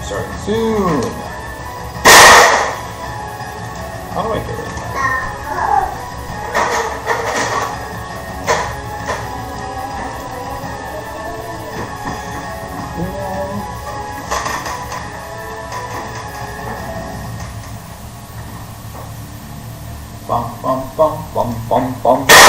Start soon. How do I get it? Bum bum bum bum bum bum bum.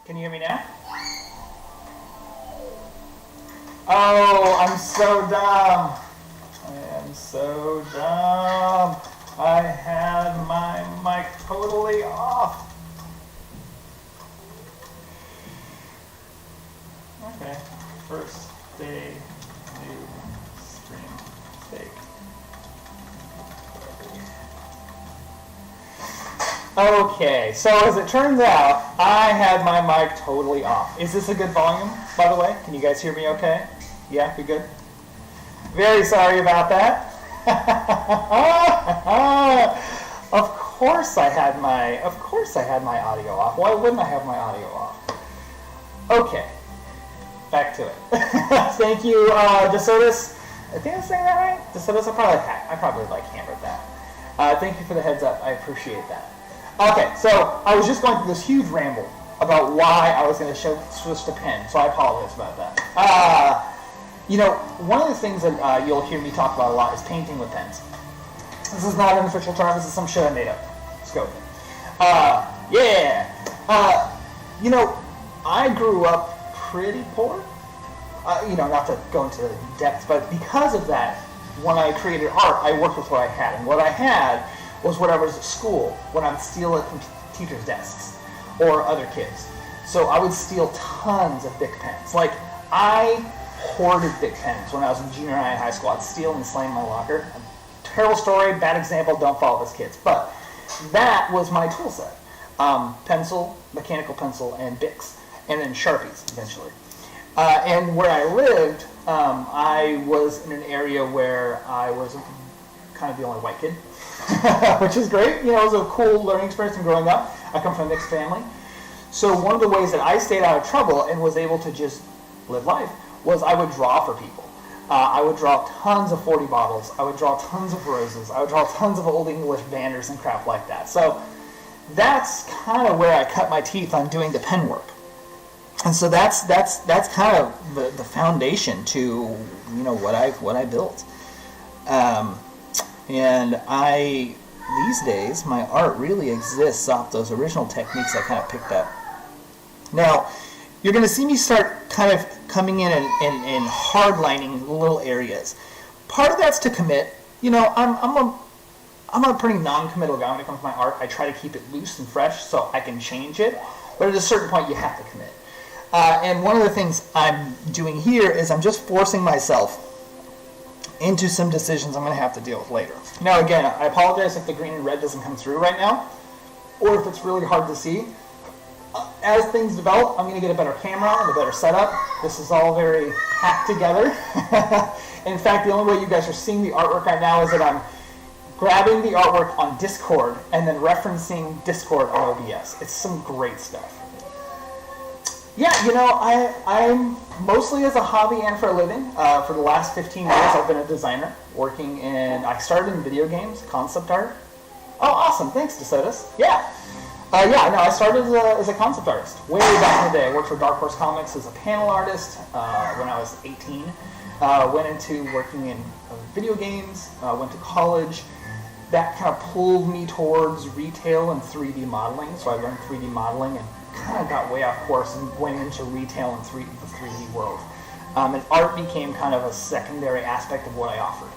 Can you hear me now? Oh, I'm so dumb. I am so dumb. I had my mic totally off. Okay, first day, new stream fake. Okay, so as it turns out, I had my mic totally off. Is this a good volume, by the way? Can you guys hear me okay? Yeah, we good? Very sorry about that. Of course I had my audio off. Why wouldn't I have my audio off? Okay, back to it. Thank you, DeSotis. I think I'm saying that right? DeSotis, I probably like hammered that. Thank you for the heads up. I appreciate that. Okay, so I was just going through this huge ramble about why I was going to switch to pen, so I apologize about that. One of the things that you'll hear me talk about a lot is painting with pens. This is not an official term. This is some shit I made up. Let's go with it. I grew up pretty poor. Not to go into the depths, but because of that, when I created art, I worked with what I had. And what I had was what I was at school, when I would steal it from teachers' desks or other kids. So I would steal tons of Bic pens. Like, I hoarded Bic pens when I was in junior high and high school. I'd steal and slam my locker. Terrible story, bad example, don't follow this, kids. But that was my tool set. Pencil, mechanical pencil, and Bics. And then Sharpies, eventually. And where I lived, I was in an area where I was kind of the only white kid, which is great. It was a cool learning experience in growing up. I come from a mixed family. So one of the ways that I stayed out of trouble and was able to just live life was I would draw for people. I would draw tons of 40 bottles. I would draw tons of roses. I would draw tons of Old English banners and crap like that. So that's kind of where I cut my teeth on doing the pen work. And so that's kind of the foundation to what I built. And these days my art really exists off those original techniques I kind of picked up. Now you're going to see me start kind of coming in and hardlining little areas. Part of that's to commit. I'm a pretty non-committal guy when it comes to my art. I try to keep it loose and fresh so I can change it. But at a certain point you have to commit. And one of the things I'm doing here is I'm just forcing myself into some decisions I'm going to have to deal with later. Now again, I apologize if the green and red doesn't come through right now, or if it's really hard to see. As things develop, I'm going to get a better camera and a better setup. This is all very hacked together. In fact, the only way you guys are seeing the artwork right now is that I'm grabbing the artwork on Discord and then referencing Discord on OBS. It's some great stuff. Yeah, I'm mostly as a hobby and for a living. For the last 15 years, I've been a designer, I started in video games, concept art. Oh, awesome, thanks, DeSotis. Yeah. I started as a concept artist way back in the day. I worked for Dark Horse Comics as a panel artist when I was 18. Went into working in video games, went to college. That kind of pulled me towards retail and 3D modeling, so I learned 3D modeling and kind of got way off course and went into retail and the 3D world. And art became kind of a secondary aspect of what I offered.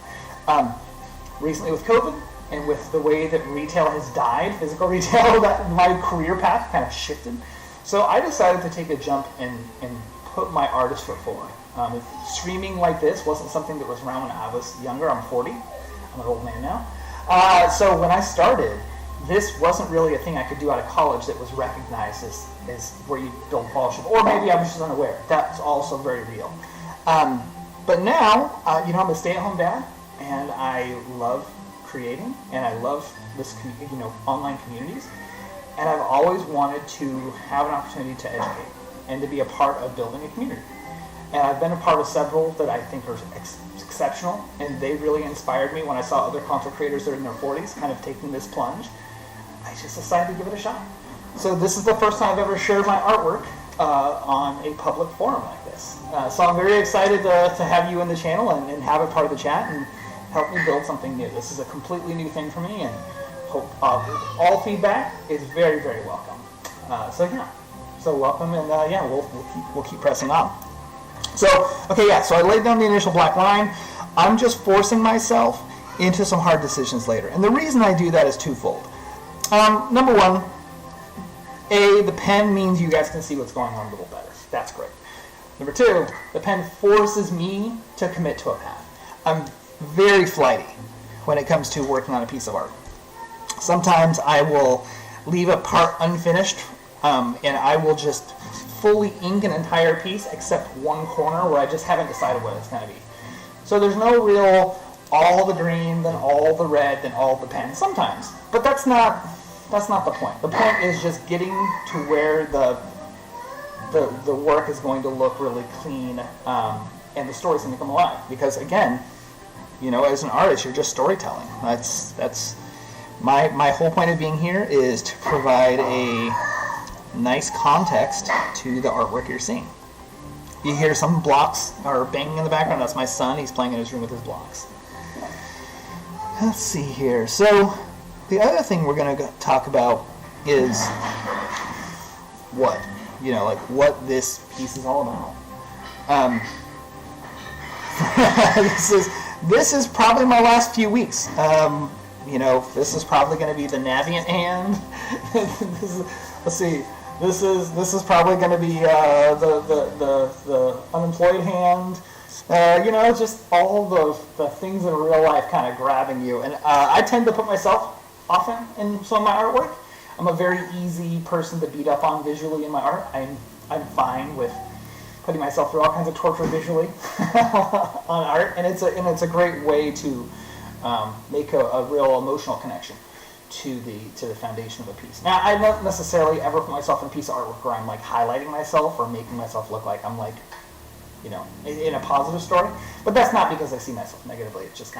Recently with COVID and with the way that retail has died, physical retail, that my career path kind of shifted. So I decided to take a jump and put my artist foot forward. Streaming like this wasn't something that was around when I was younger. I'm 40. I'm an old man now. So when I started, this wasn't really a thing I could do out of college that was recognized as where you build polish. Or maybe I was just unaware. That's also very real. But now, I'm a stay-at-home dad, and I love creating, and I love this, online communities. And I've always wanted to have an opportunity to educate and to be a part of building a community. And I've been a part of several that I think are exceptional, and they really inspired me when I saw other content creators that are in their 40s kind of taking this plunge. I just decided to give it a shot. So this is the first time I've ever shared my artwork on a public forum like this. So I'm very excited to have you in the channel and have it part of the chat and help me build something new. This is a completely new thing for me, and hope all feedback is very, very welcome. So yeah, So welcome, and yeah, we'll keep pressing on. So, okay, yeah, so I laid down the initial black line. I'm just forcing myself into some hard decisions later. And the reason I do that is twofold. Number one, the pen means you guys can see what's going on a little better. That's great. Number two, the pen forces me to commit to a path. I'm very flighty when it comes to working on a piece of art. Sometimes I will leave a part unfinished, and I will just fully ink an entire piece except one corner where I just haven't decided what it's going to be. So there's no real all the green, then all the red, then all the pen. Sometimes, but that's not the point. The point is just getting to where the work is going to look really clean, and the story's going to come alive. Because again, as an artist, you're just storytelling. That's my whole point of being here is to provide a nice context to the artwork you're seeing. You hear some blocks are banging in the background. That's my son. He's playing in his room with his blocks. Let's see here. So the other thing we're going to talk about is what this piece is all about. This is probably my last few weeks. This is probably going to be the Navient hand. Let's see. This is probably going to be the unemployed hand. Just all the things in real life kind of grabbing you. And I tend to put myself often in some of my artwork. I'm a very easy person to beat up on visually in my art. I'm fine with putting myself through all kinds of torture visually on art, and it's a great way to make a real emotional connection to the foundation of a piece. Now, I don't necessarily ever put myself in a piece of artwork where I'm like highlighting myself or making myself look like I'm like, in a positive story. But that's not because I see myself negatively. It's just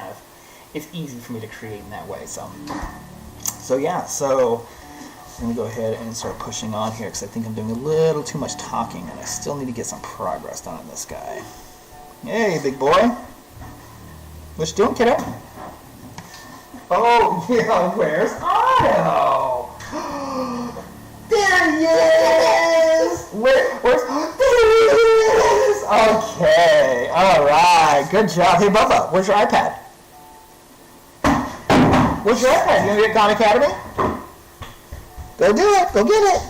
it's easy for me to create in that way. So yeah. So I'm gonna go ahead and start pushing on here because I think I'm doing a little too much talking, and I still need to get some progress done on this guy. Hey, big boy. What you doing, kiddo? Oh, yeah, where's Otto? There he is! Where's... There he is! Okay, alright, good job. Hey, Bubba, where's your iPad? Where's your iPad? You gonna be at Khan Academy? Go do it, go get it!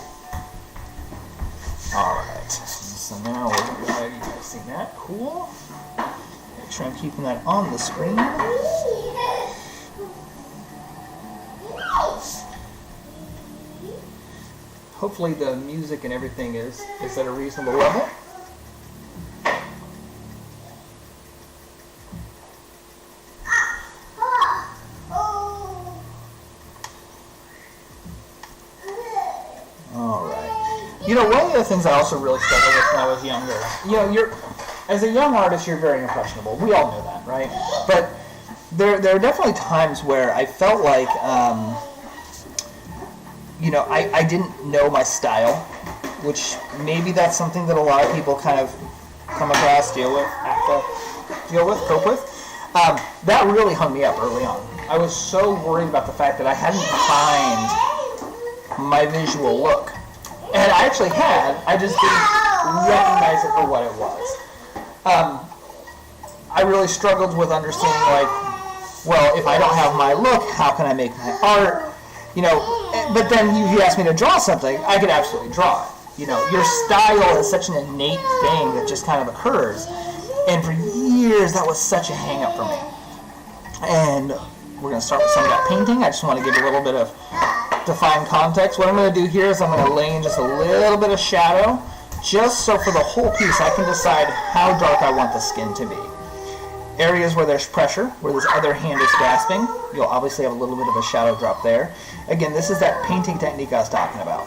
Alright, so now we're glad you guys seen that. Cool. Make sure I'm keeping that on the screen. Hopefully the music and everything is at a reasonable level. One of the things I also really struggled with when I was younger, as a young artist, you're very impressionable. We all know that, right? But there are definitely times where I felt like, I didn't know my style, which maybe that's something that a lot of people kind of come across, cope with. That really hung me up early on. I was so worried about the fact that I hadn't defined my visual look. And I actually had, I just didn't recognize it for what it was. I really struggled with understanding, if I don't have my look, how can I make my art? But then you asked me to draw something, I could absolutely draw it. Your style is such an innate thing that just kind of occurs. And for years, that was such a hang-up for me. And we're going to start with some of that painting. I just want to give a little bit of defined context. What I'm going to do here is I'm going to lay in just a little bit of shadow, just so for the whole piece I can decide how dark I want the skin to be. Areas where there's pressure, where this other hand is grasping, you'll obviously have a little bit of a shadow drop there. Again, this is that painting technique I was talking about,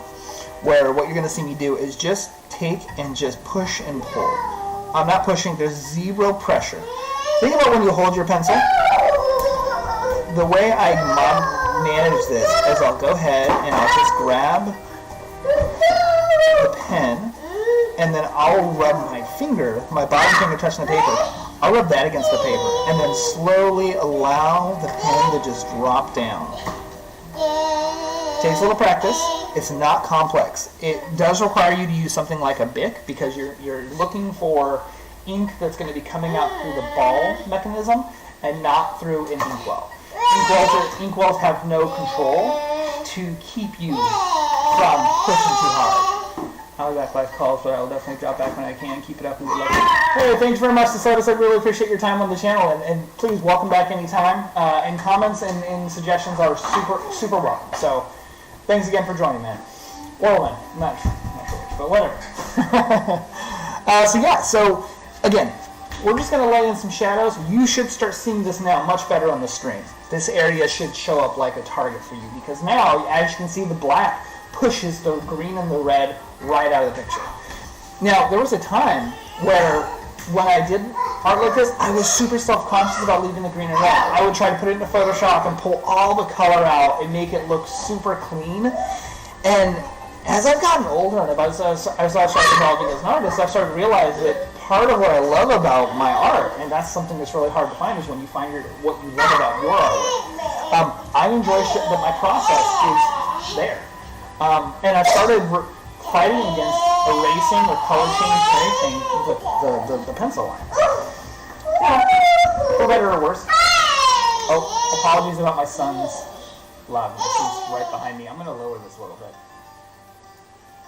where what you're going to see me do is just take and just push and pull. I'm not pushing, there's zero pressure. Think about when you hold your pencil. The way I manage this is I'll go ahead and I'll just grab the pen, and then I'll rub my bottom finger touching the paper. I'll rub that against the paper, and then slowly allow the pen to just drop down. Takes a little practice. It's not complex. It does require you to use something like a Bic because you're looking for ink that's going to be coming out through the ball mechanism and not through an inkwell. Inkwells have no control to keep you from pushing too hard. I'll be back live calls, but I'll definitely drop back when I can. Keep it up and good luck. Hey, thanks very much, Decidus. I really appreciate your time on the channel, and please welcome back anytime. And comments and suggestions are super welcome. So thanks again for joining, man. Or when, I'm not sure which, but whatever. So again, we're just going to lay in some shadows. You should start seeing this now much better on the screen. This area should show up like a target for you because now, as you can see, the black pushes the green and the red right out of the picture. Now, there was a time where when I did art like this, I was super self-conscious about leaving the green and red. I would try to put it into Photoshop and pull all the color out and make it look super clean. And as I've gotten older and as I started evolving as an artist, I've started to realize that part of what I love about my art, and that's something that's really hard to find, is when you find what you love about your artwork. I enjoy that my process is there. And I started fighting against erasing or color changing the pencil lines. Yeah, for better or worse. Oh, apologies about my son's loudness. He's right behind me. I'm going to lower this a little bit.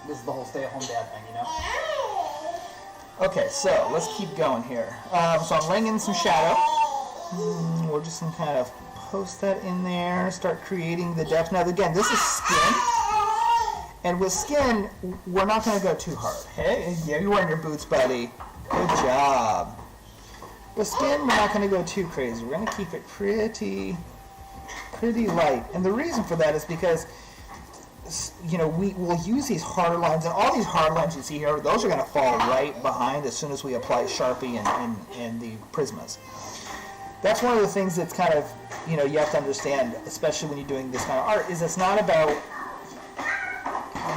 This is the whole stay-at-home dad thing, you know? Okay, so let's keep going here. So I'm laying in some shadow. We're just going to kind of post that in there, start creating the depth. Now, again, this is skin. And with skin, we're not going to go too hard. Hey, yeah, you're wearing your boots, buddy. Good job. With skin, we're not going to go too crazy. We're going to keep it pretty light. And the reason for that is because, you know, we'll use these hard lines, and all these hard lines you see here, those are going to fall right behind as soon as we apply Sharpie and the Prismas. That's one of the things that's kind of, you know, you have to understand, especially when you're doing this kind of art, is it's not about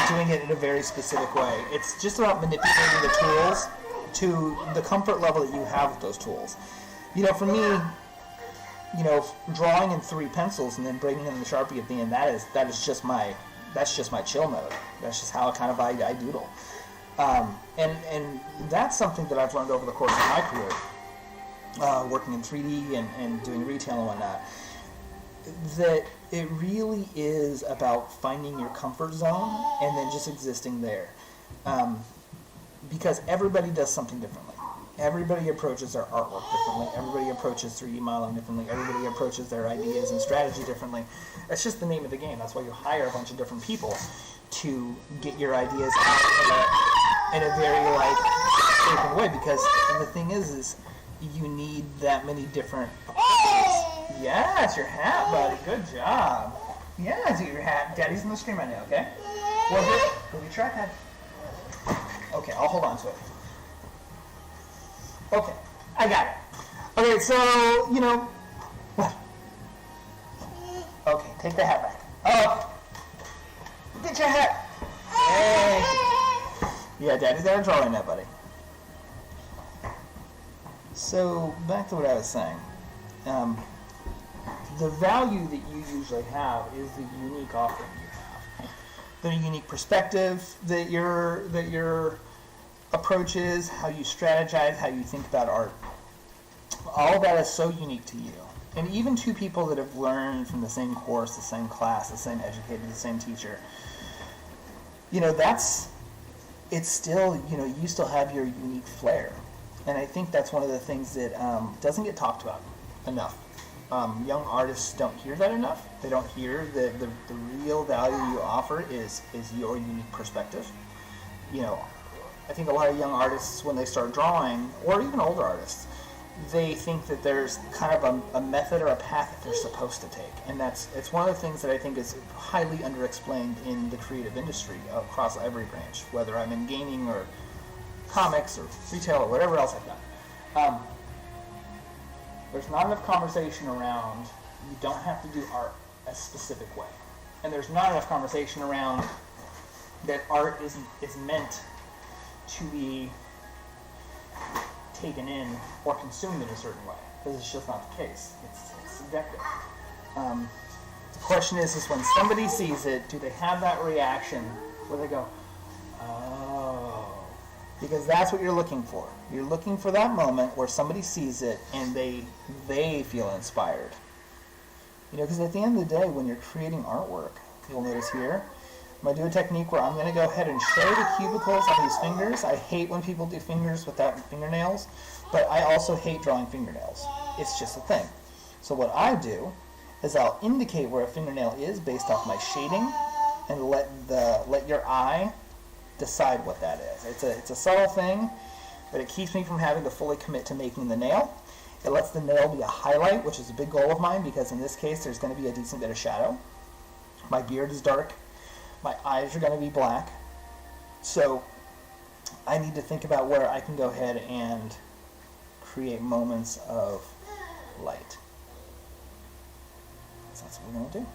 doing it in a very specific way. It's just about manipulating the tools to the comfort level that you have with those tools. You know, for me, you know, drawing in 3 pencils and then bringing in the Sharpie at the end, that's just my chill mode. That's just how kind of I doodle. And that's something that I've learned over the course of my career, working in 3D and doing retail and whatnot, that it really is about finding your comfort zone and then just existing there. Because everybody does something differently. Everybody approaches their artwork differently. Everybody approaches 3D modeling differently. Everybody approaches their ideas and strategy differently. That's just the name of the game. That's why you hire a bunch of different people to get your ideas out in a very open way. Because the thing is you need that many different approaches. Yeah, it's your hat, buddy. Good job. Yeah, it's your hat. Daddy's in the screen right now, okay? Was it? Will you try that? Okay, I'll hold on to it. Okay, I got it. Okay, so, you know, what? Okay, take the hat back. Oh, get your hat. Hey. Yeah, Daddy's got a drawing that, buddy. So, back to what I was saying. The value that you usually have is the unique offering you have. The unique perspective that your approach is, how you strategize, how you think about art. All of that is so unique to you. And even 2 people that have learned from the same course, the same class, the same educator, the same teacher, you know, it's still, you know, you still have your unique flair. And I think that's one of the things that doesn't get talked about enough. Young artists don't hear that enough. They don't hear the real value you offer is your unique perspective. You know, I think a lot of young artists, when they start drawing, or even older artists, they think that there's kind of a method or a path that they're supposed to take. And it's one of the things that I think is highly underexplained in the creative industry across every branch, whether I'm in gaming or comics or retail or whatever else I've done. There's not enough conversation around you don't have to do art a specific way. And there's not enough conversation around that art is meant to be taken in or consumed in a certain way. Because it's just not the case. It's subjective. question is when somebody sees it, do they have that reaction where they go, oh, because that's what you're looking for. You're looking for that moment where somebody sees it and they feel inspired. Because at the end of the day, when you're creating artwork, you'll notice here, I'm going to do a technique where I'm going to go ahead and show the cubicles on these fingers. I hate when people do fingers without fingernails, but I also hate drawing fingernails. It's just a thing. So what I do is I'll indicate where a fingernail is based off my shading and let your eye decide what that is. It's a subtle thing, but it keeps me from having to fully commit to making the nail. It lets the nail be a highlight, which is a big goal of mine, because in this case there's going to be a decent bit of shadow. My beard is dark. My eyes are going to be black. So I need to think about where I can go ahead and create moments of light. So that's what we're going to do.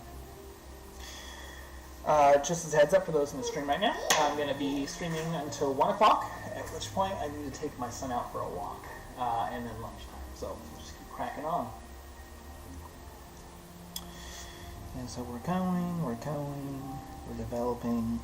Just as a heads up for those in the stream right now, I'm going to be streaming until 1 o'clock, at which point I need to take my son out for a walk, and then lunchtime. So we'll just keep cracking on. And so we're developing.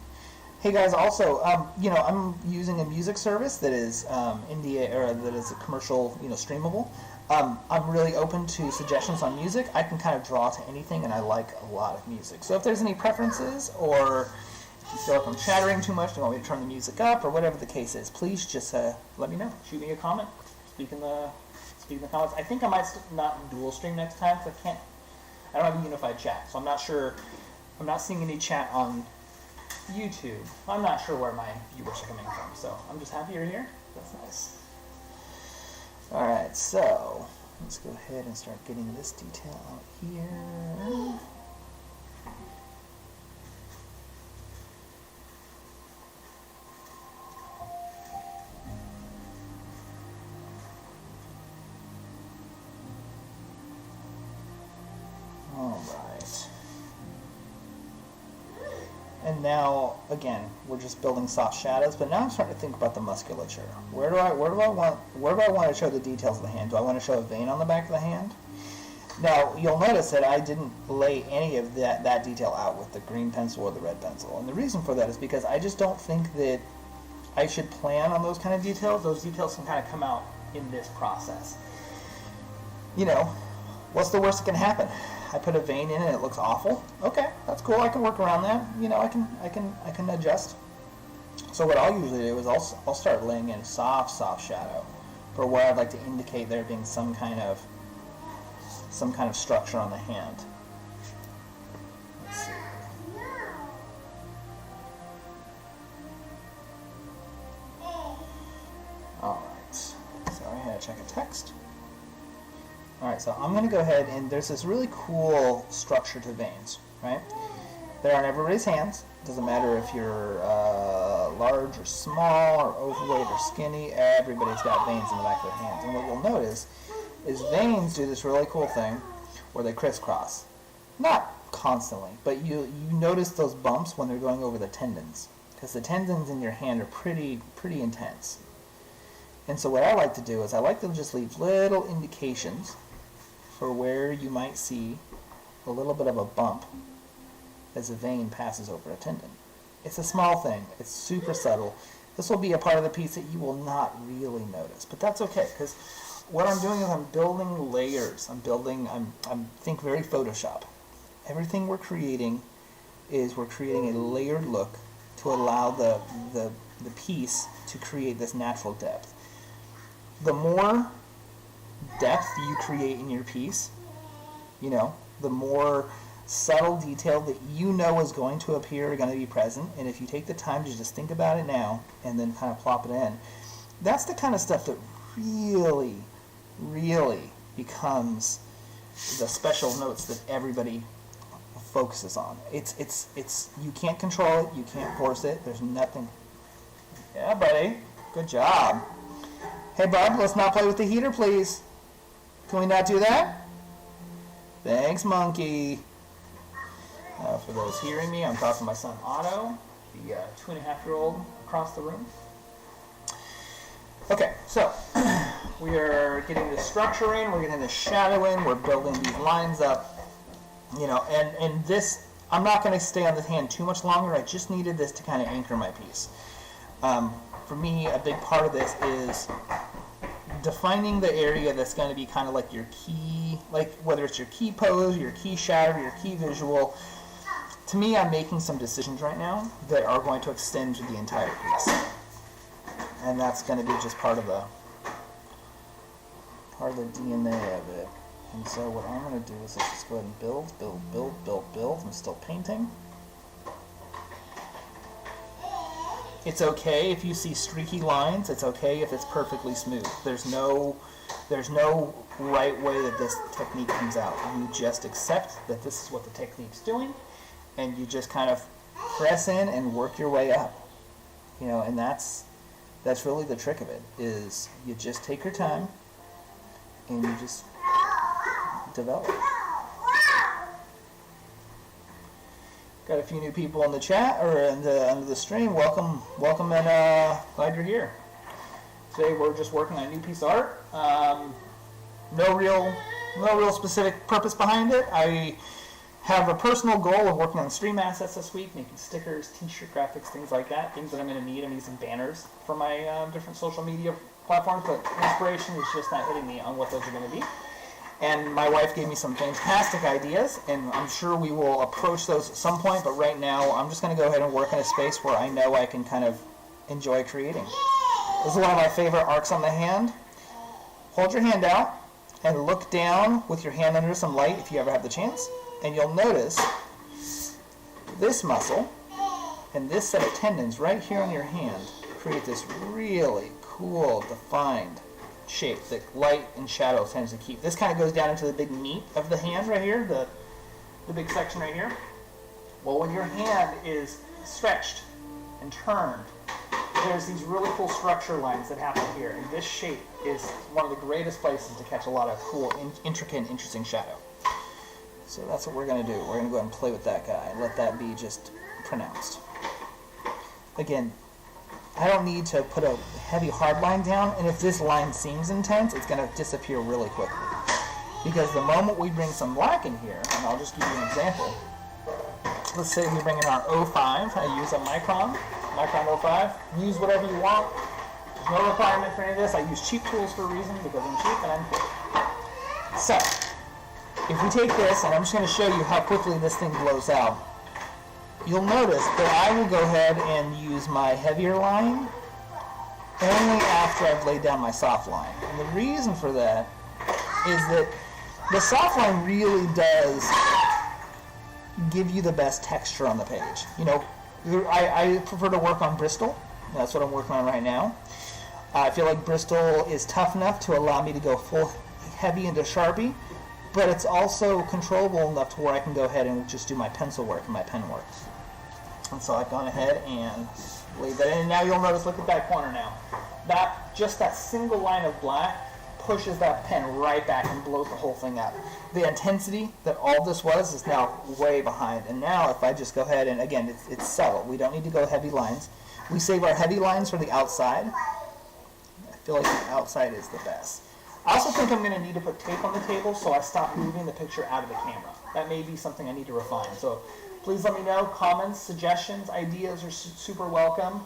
Hey guys, also, I'm using a music service that is that is a commercial, streamable. I'm really open to suggestions on music. I can kind of draw to anything, and I like a lot of music. So if there's any preferences, or if you feel like I'm chattering too much, you want me to turn the music up, or whatever the case is, please just let me know. Shoot me a comment. Speak in the comments. I think I might not dual stream next time, because I don't have a unified chat, so I'm not sure. I'm not seeing any chat on YouTube. I'm not sure where my viewers are coming from, so I'm just happy you're here. That's nice. Alright, so let's go ahead and start getting this detail out here. Alright. And now, again, we're just building soft shadows, but now I'm starting to think about the musculature. Where do I want to show the details of the hand? Do I want to show a vein on the back of the hand? Now, you'll notice that I didn't lay any of that detail out with the green pencil or the red pencil. And the reason for that is because I just don't think that I should plan on those kind of details. Those details can kind of come out in this process. What's the worst that can happen? I put a vein in and it looks awful. Okay, that's cool. I can work around that. I can adjust. So what I'll usually do is I'll start laying in soft shadow for where I'd like to indicate there being some kind of structure on the hand. Let's see. All right. Sorry, I had to check a text. Alright, so I'm going to go ahead, and there's this really cool structure to veins, right? They're on everybody's hands. It doesn't matter if you're large or small or overweight or skinny, everybody's got veins in the back of their hands. And what you'll notice is veins do this really cool thing where they crisscross. Not constantly, but you notice those bumps when they're going over the tendons, because the tendons in your hand are pretty intense. And so what I like to do is I like to just leave little indications for where you might see a little bit of a bump as a vein passes over a tendon. It's a small thing. It's super subtle. This will be a part of the piece that you will not really notice, but that's okay, because what I'm doing is I'm building layers. I'm think very Photoshop. Everything we're creating is we're creating a layered look to allow the piece to create this natural depth. The more depth you create in your piece, the more subtle detail that is going to appear, going to be present. And if you take the time to just think about it now and then kind of plop it in, that's the kind of stuff that really, really becomes the special notes that everybody focuses on. It's you can't control it, you can't force it. There's nothing. Yeah, buddy. Good job. Hey, Bob, let's not play with the heater, please. Can we not do that? Thanks, monkey. For those hearing me, I'm talking to my son Otto, the 2.5-year-old across the room. Okay, so we are getting the structure in, we're getting the shadow in, we're building these lines up. You know, and this, I'm not going to stay on the hand too much longer. I just needed this to kind of anchor my piece. For me, a big part of this is defining the area that's going to be kind of like your key, like whether it's your key pose, your key shadow, your key visual. To me, I'm making some decisions right now that are going to extend to the entire piece. And that's going to be just part of the DNA of it. And so what I'm going to do is let's just go ahead and build. I'm still painting. It's okay if you see streaky lines. It's okay if it's perfectly smooth. There's no right way that this technique comes out. You just accept that this is what the technique's doing, and you just kind of press in and work your way up. You know, and that's really the trick of it, is you just take your time and you just develop. Got a few new people in the chat or under the stream. Welcome, and glad you're here. Today we're just working on a new piece of art. No real specific purpose behind it. I have a personal goal of working on stream assets this week, making stickers, t-shirt graphics, things like that. Things that I'm going to need. I'm using banners for my different social media platforms, but inspiration is just not hitting me on what those are going to be. And my wife gave me some fantastic ideas, and I'm sure we will approach those at some point, but right now I'm just going to go ahead and work in a space where I know I can kind of enjoy creating. This is one of my favorite arcs on the hand. Hold your hand out and look down with your hand under some light if you ever have the chance, and you'll notice this muscle and this set of tendons right here on your hand create this really cool, defined shape that light and shadow tends to keep. This kind of goes down into the big meat of the hand right here, the big section right here. Well, when your hand is stretched and turned, there's these really cool structure lines that happen here, and this shape is one of the greatest places to catch a lot of cool, intricate, and interesting shadow. So that's what we're going to do. We're going to go ahead and play with that guy and let that be just pronounced. Again, I don't need to put a heavy hard line down, and if this line seems intense, it's going to disappear really quickly. Because the moment we bring some black in here, and I'll just give you an example. Let's say we bring in our 05, I use a Micron 05. Use whatever you want. There's no requirement for any of this. I use cheap tools for a reason, because I'm cheap and I'm cool. So, if we take this, and I'm just going to show you how quickly this thing blows out, you'll notice that I will go ahead and use my heavier line only after I've laid down my soft line. And the reason for that is that the soft line really does give you the best texture on the page. You know, I prefer to work on Bristol. That's what I'm working on right now. I feel like Bristol is tough enough to allow me to go full heavy into Sharpie, but it's also controllable enough to where I can go ahead and just do my pencil work and my pen work. And so I've gone ahead and laid that in. And now you'll notice, look at that corner now. Just that single line of black pushes that pen right back and blows the whole thing up. The intensity that all this was is now way behind. And now if I just go ahead and, again, it's subtle. We don't need to go heavy lines. We save our heavy lines for the outside. I feel like the outside is the best. I also think I'm going to need to put tape on the table so I stop moving the picture out of the camera. That may be something I need to refine. So please let me know. Comments, suggestions, ideas are super welcome.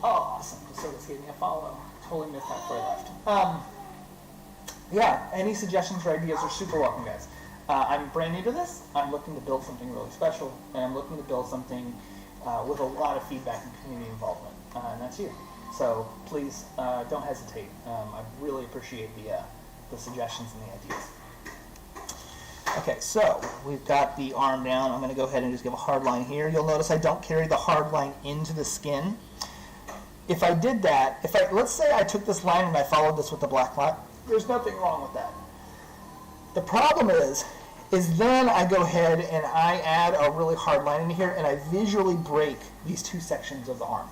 Oh, awesome. Just gave me a follow. Totally missed that before I left. Yeah, any suggestions or ideas are super welcome, guys. I'm brand new to this. I'm looking to build something really special, and I'm looking to build something with a lot of feedback and community involvement, and that's you. So please don't hesitate. I really appreciate the suggestions and the ideas. Okay, so we've got the arm down. I'm going to go ahead and just give a hard line here. You'll notice I don't carry the hard line into the skin. If I did that, let's say I took this line and I followed this with the black line, there's nothing wrong with that. The problem is then I go ahead and I add a really hard line in here and I visually break these two sections of the arm.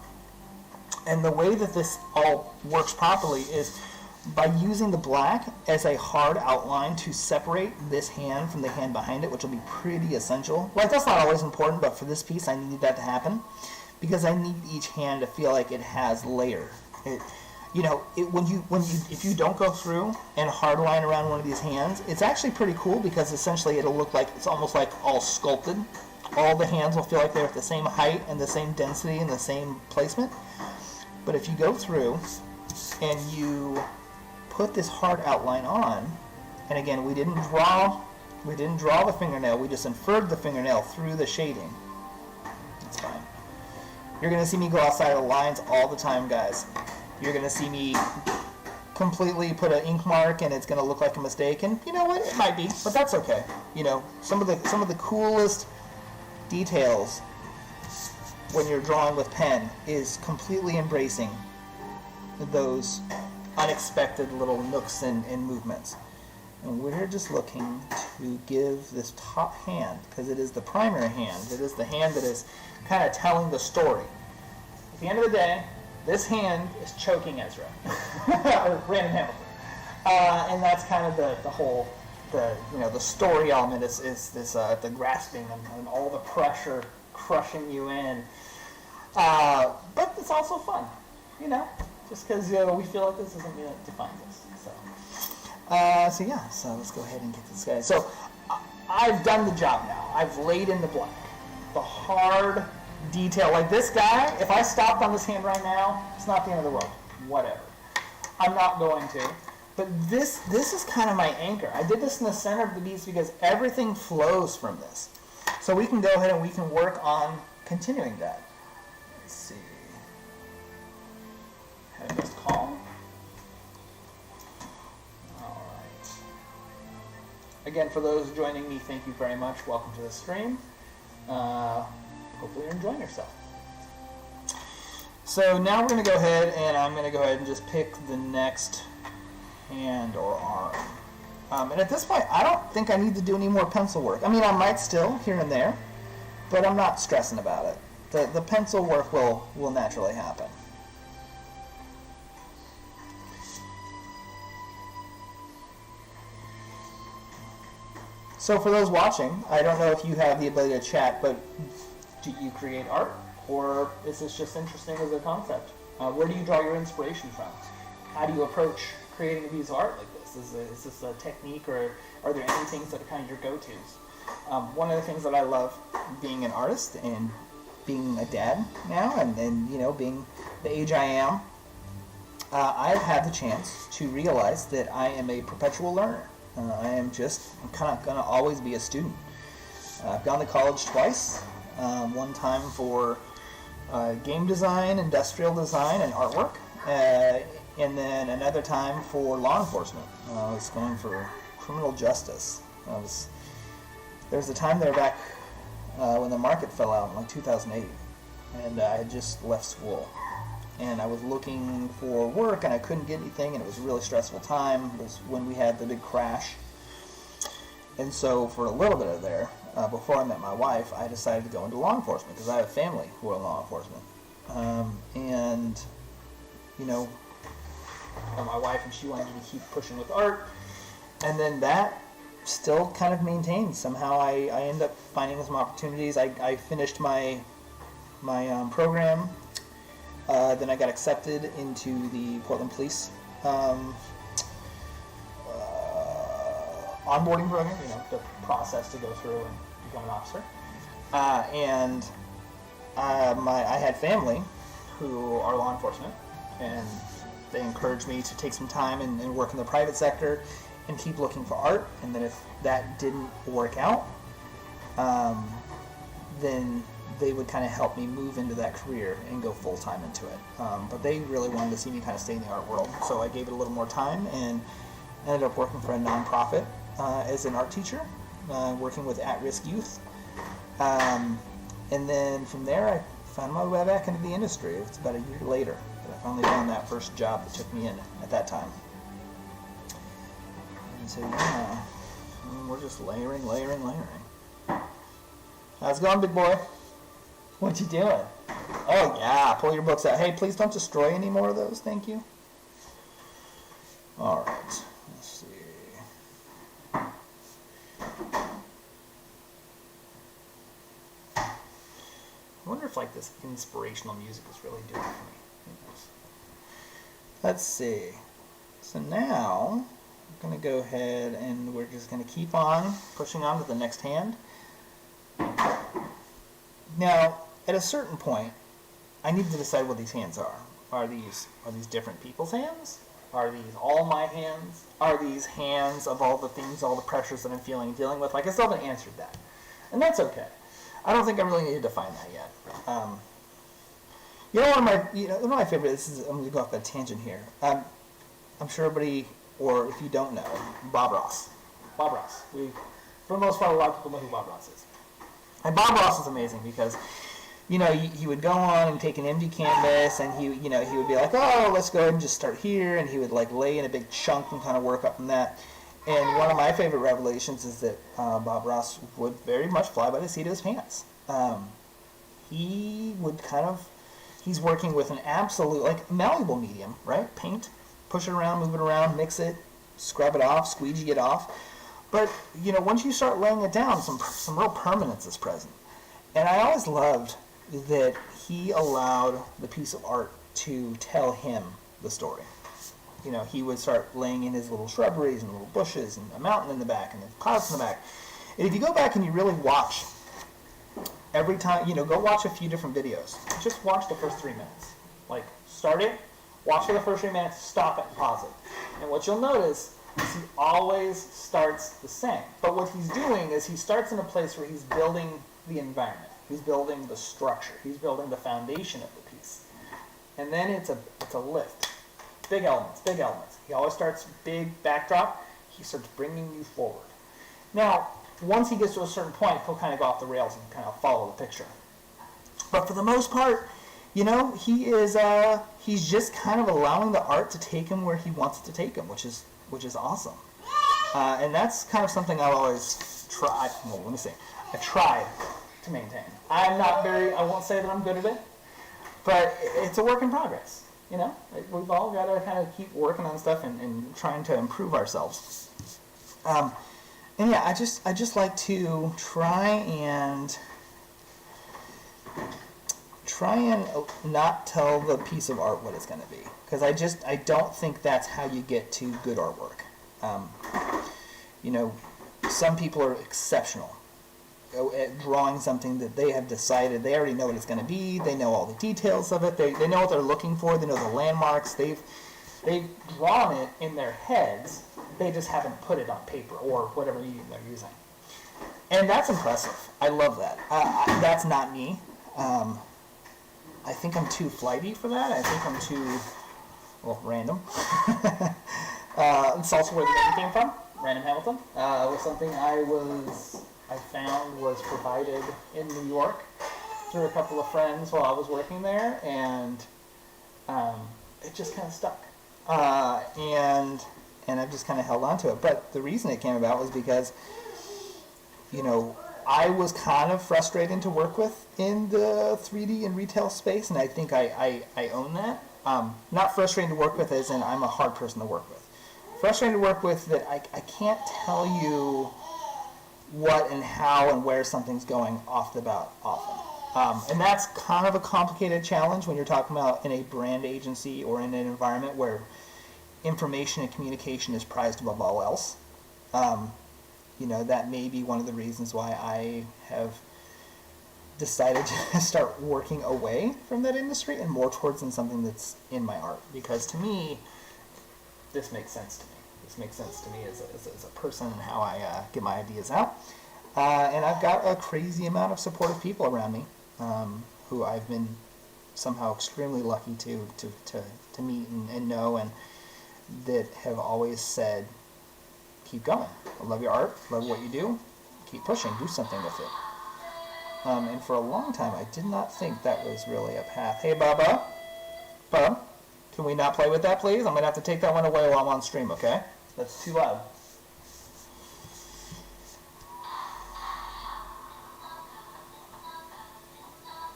And the way that this all works properly is by using the black as a hard outline to separate this hand from the hand behind it, which will be pretty essential. Like, that's not always important, but for this piece I need that to happen because I need each hand to feel like it has layer. if you don't go through and hardline around one of these hands, it's actually pretty cool because essentially it'll look like it's almost like all sculpted. All the hands will feel like they're at the same height and the same density and the same placement. But if you go through and you put this hard outline on, and again, we didn't draw the fingernail, we just inferred the fingernail through the shading. That's fine. You're going to see me go outside of the lines all the time, guys. You're going to see me completely put an ink mark and it's going to look like a mistake, and you know what, it might be, but that's okay. Some of the coolest details when you're drawing with pen is completely embracing those unexpected little nooks and movements. And we're just looking to give this top hand, because it is the primary hand, it is the hand that is kind of telling the story. At the end of the day, this hand is choking Ezra, or Brandon Hamilton. And that's kind of the whole, the story element is this, the grasping and all the pressure crushing you in. But it's also fun, just because we feel like this isn't going to define us. So let's go ahead and get this guy. So I've done the job now. I've laid in the black, the hard detail. Like this guy, if I stopped on this hand right now, it's not the end of the world. Whatever. I'm not going to. But this is kind of my anchor. I did this in the center of the piece because everything flows from this. So we can go ahead and we can work on continuing that. Let's see. Had a missed call. Again, for those joining me, thank you very much. Welcome to the stream. Hopefully you're enjoying yourself. So now we're going to go ahead and I'm going to go ahead and just pick the next hand or arm. And at this point, I don't think I need to do any more pencil work. I mean, I might still here and there, but I'm not stressing about it. The pencil work will naturally happen. So for those watching, I don't know if you have the ability to chat, but do you create art, or is this just interesting as a concept? Where do you draw your inspiration from? How do you approach creating a piece of art like this? Is this a technique, or are there any things that are kind of your go-tos? One of the things that I love being an artist and being a dad now, and being the age I am, I've had the chance to realize that I am a perpetual learner. I'm kind of going to always be a student. I've gone to college twice, one time for game design, industrial design, and artwork, and then another time for law enforcement. I was going for criminal justice. There was a time there back when the market fell out in like 2008, and I had just left school. And I was looking for work, and I couldn't get anything, and it was a really stressful time. It was when we had the big crash. And so for a little bit of there, before I met my wife, I decided to go into law enforcement, because I have a family who are in law enforcement. My wife, and she wanted me to keep pushing with art. And then that still kind of maintained. Somehow I ended up finding some opportunities. I finished my program. Then I got accepted into the Portland Police onboarding program, the process to go through and become an officer. I had family who are law enforcement, and they encouraged me to take some time and work in the private sector and keep looking for art. And then if that didn't work out, then they would kind of help me move into that career and go full-time into it. But they really wanted to see me kind of stay in the art world. So I gave it a little more time and ended up working for a nonprofit as an art teacher, working with at-risk youth. And then from there, I found my way back into the industry. It's about a year later that I finally found that first job that took me in at that time. And so, we're just layering. How's it going, big boy? What you doing? Oh yeah, pull your books out. Hey, please don't destroy any more of those, thank you. Alright, let's see. I wonder if this inspirational music is really doing it for me. Let's see. So now I'm going to go ahead and we're just going to keep on pushing on to the next hand. Now, at a certain point, I need to decide what these hands are. Are these different people's hands? Are these all my hands? Are these hands of all the things, all the pressures that I'm feeling and dealing with? Like, I still haven't answered that. And that's okay. I don't think I really need to define that yet. One of my favorites is, I'm going to go off that tangent here. I'm sure everybody, or if you don't know, Bob Ross. Bob Ross. For the most part, a lot of people know who Bob Ross is. And Bob Ross is amazing because, he would go on and take an empty canvas, and he would be like, oh, let's go ahead and just start here, and he would like lay in a big chunk and kind of work up from that. And one of my favorite revelations is that Bob Ross would very much fly by the seat of his pants. He's working with an absolute, like, malleable medium, right? Paint, push it around, move it around, mix it, scrub it off, squeegee it off. But, once you start laying it down, some real permanence is present. And I always loved that he allowed the piece of art to tell him the story. He would start laying in his little shrubberies and little bushes and a mountain in the back and the clouds in the back. And if you go back and you really watch every time, go watch a few different videos. Just watch the first 3 minutes. Like, start it, watch for the first 3 minutes, stop it, and pause it. And what you'll notice is he always starts the same. But what he's doing is he starts in a place where he's building the environment. He's building the structure. He's building the foundation of the piece. And then it's a lift. Big elements. He always starts big backdrop. He starts bringing you forward. Now, once he gets to a certain point, he'll kind of go off the rails and kind of follow the picture. But for the most part, he's just kind of allowing the art to take him where he wants it to take him, which is awesome. And that's kind of something I've always tried. Well, let me see. I've tried to maintain. I won't say that I'm good at it, but it's a work in progress. We've all got to kind of keep working on stuff and trying to improve ourselves. And yeah, I just like to try and not tell the piece of art what it's going to be, because I don't think that's how you get to good artwork. Some people are exceptional at drawing something that they have decided they already know what it's going to be. They know all the details of it. They know what they're looking for. They know the landmarks. They've drawn it in their heads. They just haven't put it on paper or whatever medium they're using. And that's impressive. I love that. That's not me. I think I'm too flighty for that. I think I'm too, random. It's also where the name came from. Random Hamilton was something I found was provided in New York through a couple of friends while I was working there, and it just kind of stuck. And I've just kind of held on to it. But the reason it came about was because, I was kind of frustrating to work with in the 3D and retail space, and I think I own that. Not frustrating to work with as in I'm a hard person to work with. Frustrating to work with that I can't tell you what and how and where something's going off the bat often. And that's kind of a complicated challenge when you're talking about in a brand agency or in an environment where information and communication is prized above all else. That may be one of the reasons why I have decided to start working away from that industry and more towards something that's in my art. Because to me, this makes sense to me. This makes sense to me as a person and how I get my ideas out. And I've got a crazy amount of supportive people around me who I've been somehow extremely lucky to meet and know, and that have always said, keep going. I love your art, love what you do, keep pushing, do something with it. And for a long time, I did not think that was really a path. Hey, Bubba, can we not play with that, please? I'm going to have to take that one away while I'm on stream, okay? That's too loud.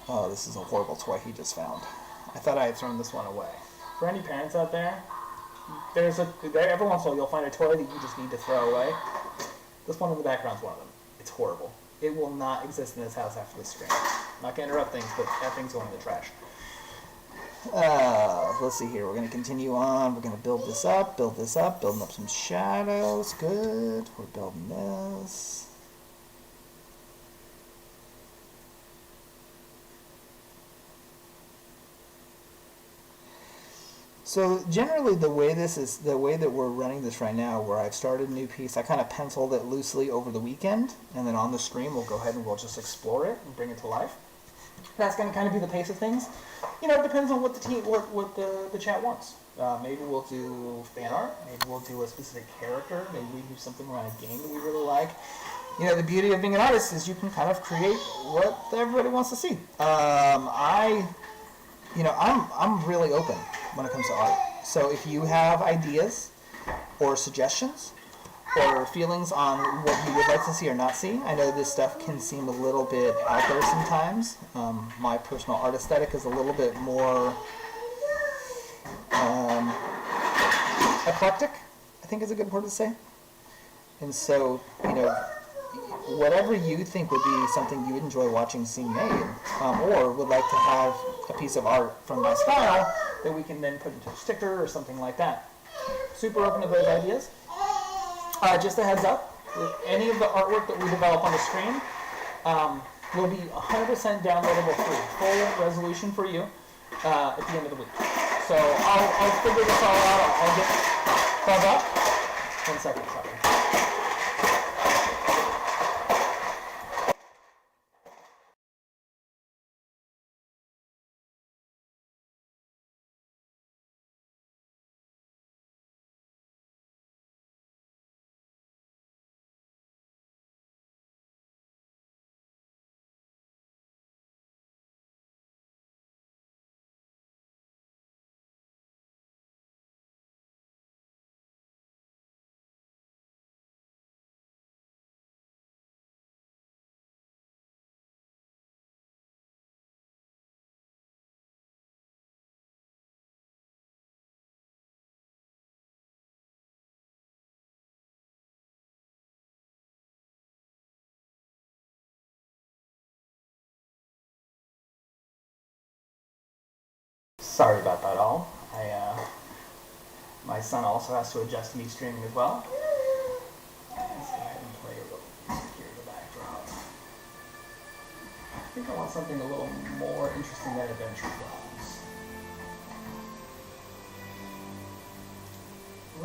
Oh, this is a horrible toy he just found. I thought I had thrown this one away. For any parents out there, every once in a while you'll find a toy that you just need to throw away. This one in the background is one of them. It's horrible. It will not exist in this house after this stream. I'm not going to interrupt things, but that thing's going in the trash. Let's see here. We're going to continue on. We're going to build this up, building up some shadows. Good. We're building this. So generally the way that we're running this right now, where I've started a new piece, I kind of penciled it loosely over the weekend, and then on the stream we'll go ahead and we'll just explore it and bring it to life. That's going to kind of be the pace of things. You know, it depends on what the chat wants. Maybe we'll do fan art. Maybe we'll do a specific character. Maybe we do something around a game that we really like. You know, the beauty of being an artist is you can kind of create what everybody wants to see. I'm really open when it comes to art. So if you have ideas or suggestions or feelings on what you would like to see or not see, I know this stuff can seem a little bit out there sometimes. My personal art aesthetic is a little bit more eclectic, I think is a good word to say. And so, you know, whatever you think would be something you would enjoy watching seeing made, or would like to have a piece of art from my style that we can then put into a sticker or something like that. Super open to those ideas. Just a heads up, any of the artwork that we develop on the stream will be 100% downloadable free, full resolution for you at the end of the week. So I'll figure this all out. I'll get thumbs up. 1 second, sorry. Sorry about that all. My son also has to adjust me streaming as well. Let's go ahead and play a little here in the background. I think I want something a little more interesting than Adventure Films.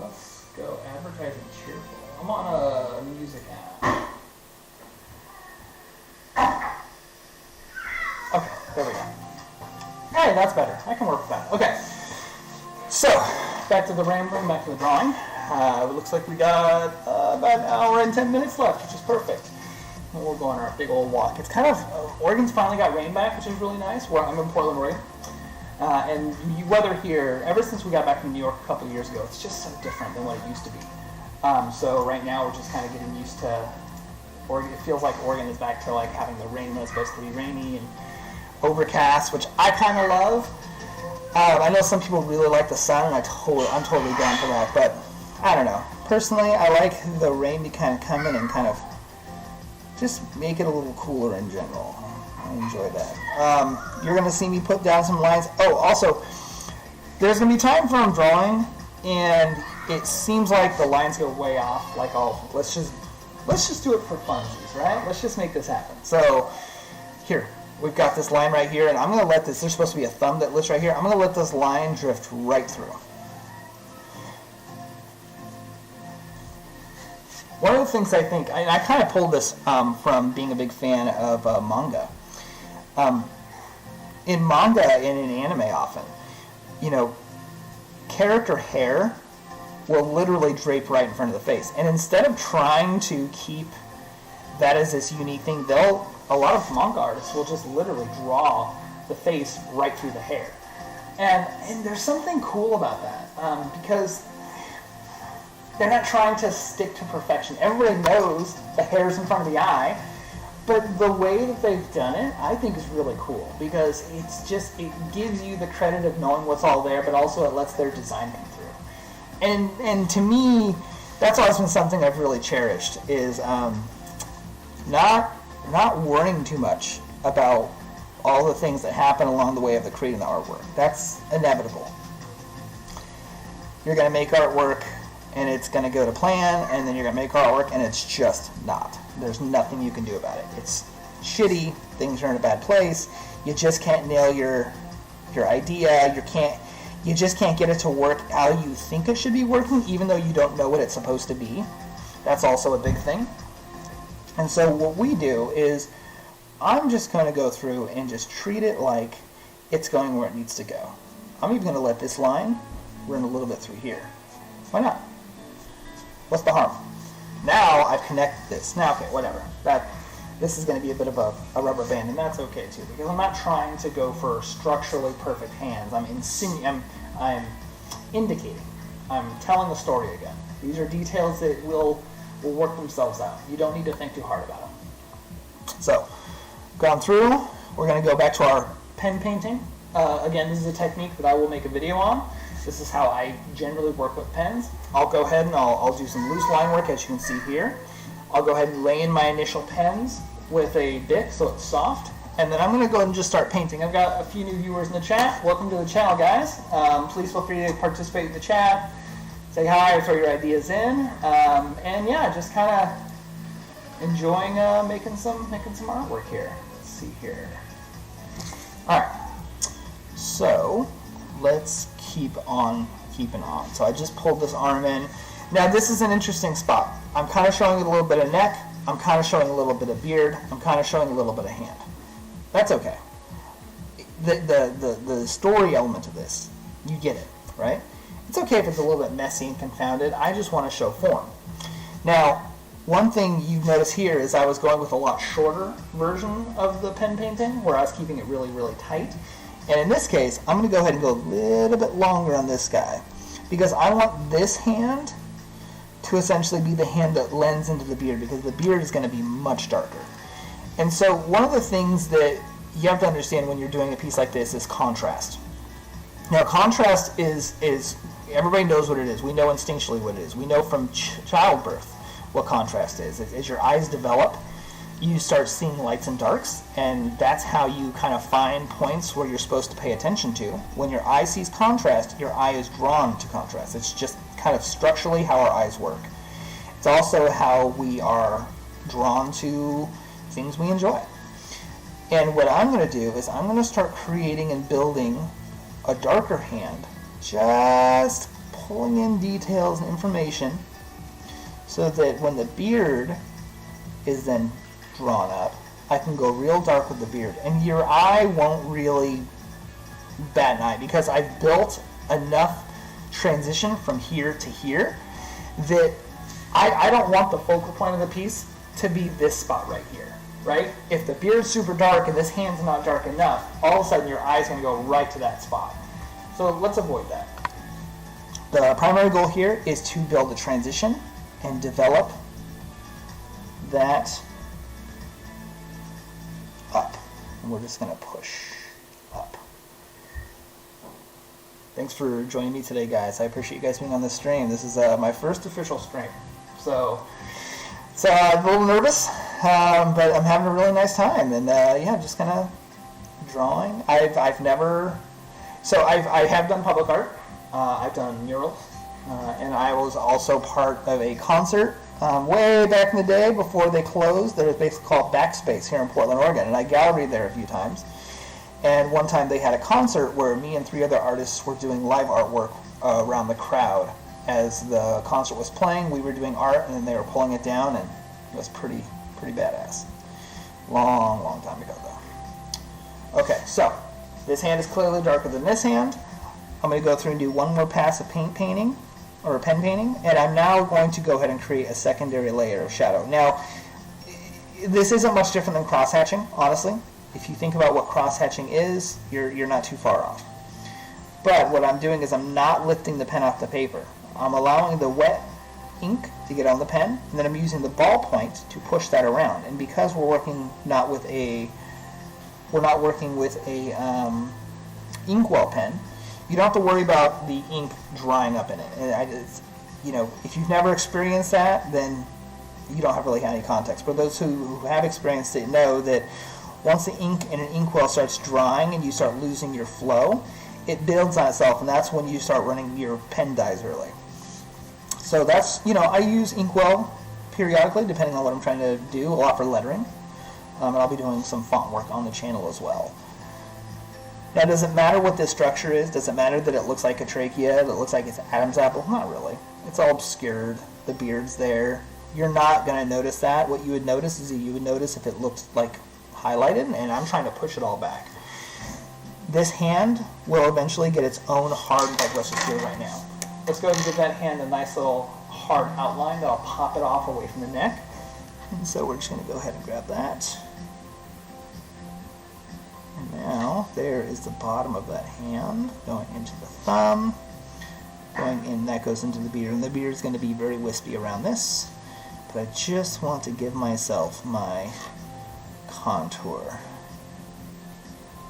Let's go advertising cheerful. I'm on a music app. Okay, there we go. Hey, that's better. I can work with that. Okay. So, back to the rambling, back to the drawing. It looks like we got about an hour and 10 minutes left, which is perfect. And we'll go on our big old walk. It's kind of, Oregon's finally got rain back, which is really nice. I'm in Portland, Oregon. And weather here, ever since we got back from New York a couple of years ago, it's just so different than what it used to be. So right now we're just kind of getting used to Oregon. It feels like Oregon is back to like having the rain when it's supposed to be rainy and overcast, which I kind of love. I know some people really like the sun, and I'm totally down for that, but I don't know. Personally, I like the rain to kind of come in and kind of just make it a little cooler in general. I enjoy that. You're going to see me put down some lines. Oh, also, there's going to be time for I'm drawing, and it seems like the lines go way off. Like, let's just do it for funsies, right? Let's just make this happen. So, here. We've got this line right here, and I'm going to let this, there's supposed to be a thumb that lifts right here. I'm going to let this line drift right through. One of the things I think, and I kind of pulled this from being a big fan of manga. In manga and in anime often, you know, character hair will literally drape right in front of the face. And instead of trying to keep that as this unique thing, a lot of manga artists will just literally draw the face right through the hair. And there's something cool about that, because they're not trying to stick to perfection. Everybody knows the hair's in front of the eye, but the way that they've done it, I think is really cool, because it gives you the credit of knowing what's all there, but also it lets their design come through. And to me, that's always been something I've really cherished, is not worrying too much about all the things that happen along the way of the creating the artwork. That's inevitable. You're going to make artwork and it's going to go to plan, and then you're going to make artwork and it's just not. There's nothing you can do about it. It's shitty, things are in a bad place, you just can't nail your idea, you just can't get it to work how you think it should be working, even though you don't know what it's supposed to be. That's also a big thing. And so what we do is, I'm just going to go through and just treat it like it's going where it needs to go. I'm even going to let this line run a little bit through here. Why not? What's the harm? Now I've connected this. Now, okay, whatever. This is going to be a bit of a rubber band, and that's okay too, because I'm not trying to go for structurally perfect hands. I'm indicating. I'm telling the story again. These are details that will work themselves out. You don't need to think too hard about them. So, gone through. We're going to go back to our pen painting. Again, this is a technique that I will make a video on. This is how I generally work with pens. I'll go ahead and I'll do some loose line work, as you can see here. I'll go ahead and lay in my initial pens with a Bic so it's soft, and then I'm going to go ahead and just start painting. I've got a few new viewers in the chat. Welcome to the channel, guys. Please feel free to participate in the chat, say hi, throw your ideas in, and yeah, just kind of enjoying making some artwork here. Let's see here. All right, so let's keep on keeping on. So I just pulled this arm in. Now this is an interesting spot. I'm kind of showing a little bit of neck, I'm kind of showing a little bit of beard, I'm kind of showing a little bit of hand. That's okay. The story element of this, you get it, right? It's okay if it's a little bit messy and confounded. I just want to show form. Now, one thing you notice here is I was going with a lot shorter version of the pen painting, where I was keeping it really, really tight. And in this case, I'm going to go ahead and go a little bit longer on this guy, because I want this hand to essentially be the hand that lends into the beard, because the beard is going to be much darker. And so one of the things that you have to understand when you're doing a piece like this is contrast. Now contrast is everybody knows what it is. We know instinctually what it is. We know from childbirth what contrast is. As your eyes develop, you start seeing lights and darks, and that's how you kind of find points where you're supposed to pay attention to. When your eye sees contrast, your eye is drawn to contrast. It's just kind of structurally how our eyes work. It's also how we are drawn to things we enjoy. And what I'm going to do is I'm going to start creating and building a darker hand, just pulling in details and information so that when the beard is then drawn up, I can go real dark with the beard, and your eye won't really bat an eye, because I've built enough transition from here to here that I don't want the focal point of the piece to be this spot right here, right? If the beard's super dark and this hand's not dark enough, all of a sudden your eye's going to go right to that spot. So let's avoid that. The primary goal here is to build a transition and develop that up. And we're just going to push up. Thanks for joining me today, guys. I appreciate you guys being on this stream. This is my first official stream. So it's a little nervous, but I'm having a really nice time. And yeah, just kind of drawing. I have done public art. I've done murals. And I was also part of a concert way back in the day before they closed. There was basically called Backspace here in Portland, Oregon, and I galleried there a few times. And one time they had a concert where me and 3 other artists were doing live artwork around the crowd. As the concert was playing, we were doing art, and then they were pulling it down, and it was pretty badass. Long time ago, though. Okay, so this hand is clearly darker than this hand. I'm going to go through and do one more pass of pen painting, and I'm now going to go ahead and create a secondary layer of shadow. Now, this isn't much different than cross-hatching, honestly. If you think about what cross-hatching is, you're not too far off. But what I'm doing is I'm not lifting the pen off the paper. I'm allowing the wet ink to get on the pen, and then I'm using the ballpoint to push that around. And because we're not working with a inkwell pen, you don't have to worry about the ink drying up in it. And if you've never experienced that, then you don't have really any context. But those who have experienced it know that once the ink in an inkwell starts drying and you start losing your flow, it builds on itself, and that's when you start running your pen dyes early. So that's, I use inkwell periodically depending on what I'm trying to do, a lot for lettering. And I'll be doing some font work on the channel as well. Now, does it matter what this structure is? Does it matter that it looks like a trachea, that it looks like it's Adam's apple? Not really. It's all obscured. The beard's there. You're not going to notice that. What you would notice is you would notice if it looked like highlighted, and I'm trying to push it all back. This hand will eventually get its own hard, like let's just do it right now. Let's go ahead and give that hand a nice little hard outline that'll pop it off away from the neck. And so we're just going to go ahead and grab that. And now there is the bottom of that hand going into the thumb, going in, that goes into the beard, and the beard is going to be very wispy around this, but I just want to give myself my contour.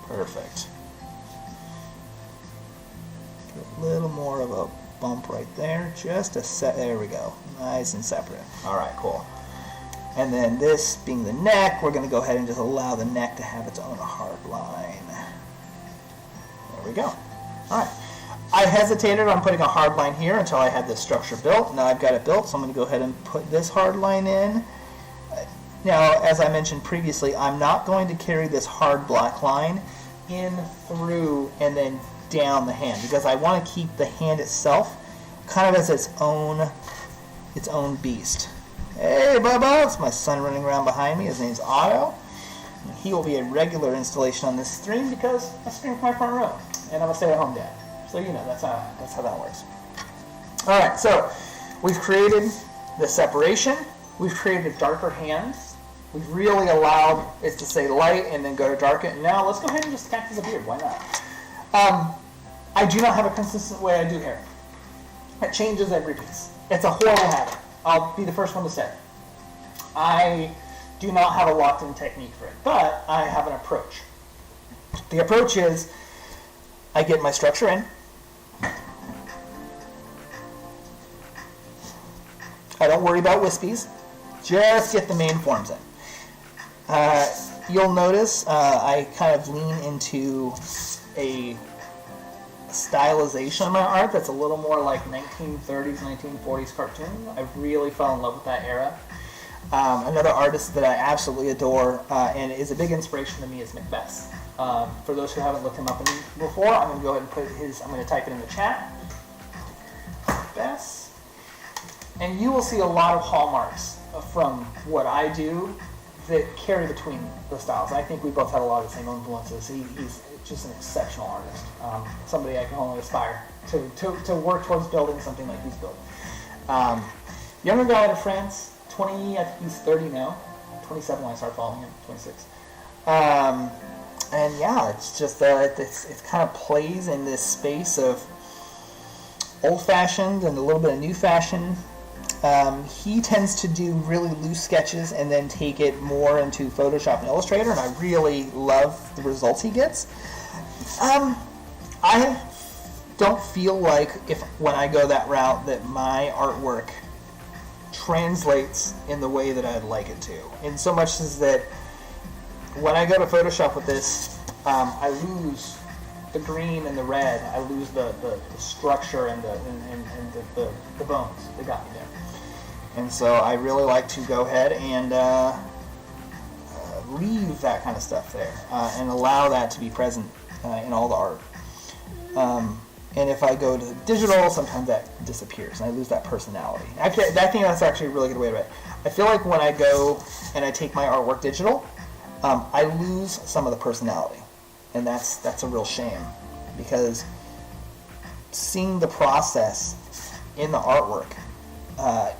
Perfect. Get a little more of a bump right there, just a set, there we go, nice and separate. Alright, cool. And then this being the neck, we're going to go ahead and just allow the neck to have its own hard line. There we go. Alright. I hesitated on putting a hard line here until I had this structure built. Now I've got it built, so I'm going to go ahead and put this hard line in. Now, as I mentioned previously, I'm not going to carry this hard black line in, through, and then down the hand, because I want to keep the hand itself kind of as its own beast. Hey, Bubba, it's my son running around behind me. His name's Otto. And he will be a regular installation on this stream because I stream from my front room, and I'm a stay-at-home dad. So that's how that works. All right, so we've created the separation. We've created darker hands. We've really allowed it to say light and then go to darken. And now let's go ahead and just connect the beard. Why not? I do not have a consistent way I do hair. It changes every piece. It's a horrible habit. I'll be the first one to say. I do not have a locked-in technique for it, but I have an approach. The approach is I get my structure in. I don't worry about wispies. Just get the main forms in. You'll notice I kind of lean into a stylization of my art that's a little more like 1930s, 1940s cartoon. I really fell in love with that era. Another artist that I absolutely adore and is a big inspiration to me is Macbeth. For those who haven't looked him up before, I'm going to go ahead and I'm going to type it in the chat. Macbeth. And you will see a lot of hallmarks from what I do that carry between the styles. I think we both have a lot of the same influences. He's just an exceptional artist. Somebody I can only aspire to work towards building something like he's built. Younger guy out of France, 20, I think he's 30 now. 27 when I started following him, 26. And yeah, it's just, it kind of plays in this space of old-fashioned and a little bit of new-fashioned. He tends to do really loose sketches and then take it more into Photoshop and Illustrator, and I really love the results he gets. I don't feel like when I go that route that my artwork translates in the way that I'd like it to. In so much as that when I go to Photoshop with this, I lose the green and the red. I lose the structure and the bones that got me there. And so I really like to go ahead and leave that kind of stuff there and allow that to be present in all the art. And if I go to digital, sometimes that disappears and I lose that personality. Actually, I think that's actually a really good way to put it. I feel like when I go and I take my artwork digital, I lose some of the personality. And that's a real shame, because seeing the process in the artwork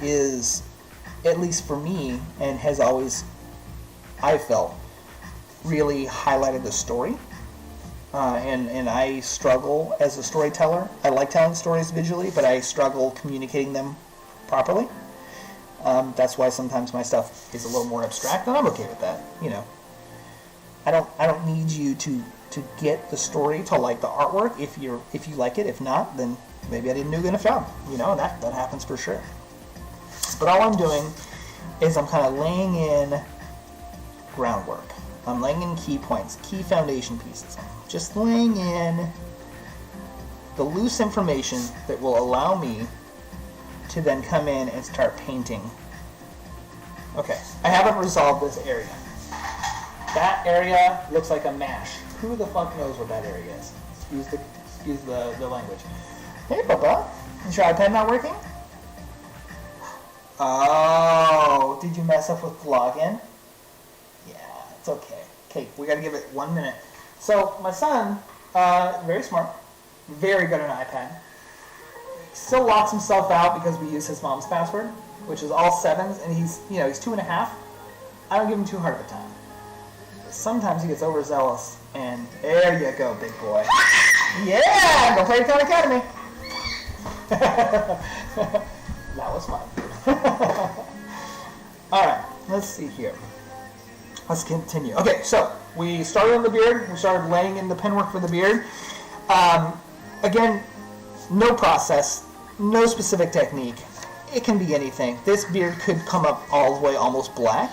is, at least for me, and has always, I felt, really highlighted the story. And I struggle as a storyteller. I like telling stories visually, but I struggle communicating them properly. That's why sometimes my stuff is a little more abstract, and I'm okay with that. I don't need you to get the story to like the artwork. If you like it, if not, then maybe I didn't do a good enough job. That happens for sure. But all I'm doing is I'm kind of laying in groundwork. I'm laying in key points, key foundation pieces. Just laying in the loose information that will allow me to then come in and start painting. Okay, I haven't resolved this area. That area looks like a mash. Who the fuck knows what that area is? Excuse the language. Hey, Papa, is your iPad not working? Oh, did you mess up with the login? Yeah, it's okay. Okay, we gotta give it 1 minute. So my son, very smart, very good on iPad. Still locks himself out because we use his mom's password, which is all 7s, and he's 2.5. I don't give him too hard of a time. Sometimes he gets overzealous, and there you go, big boy. Yeah, go play Khan Academy. That was fun. All right, let's see here. Let's continue. Okay, so we started on the beard. We started laying in the penwork for the beard. Again, no process, no specific technique. It can be anything. This beard could come up all the way almost black.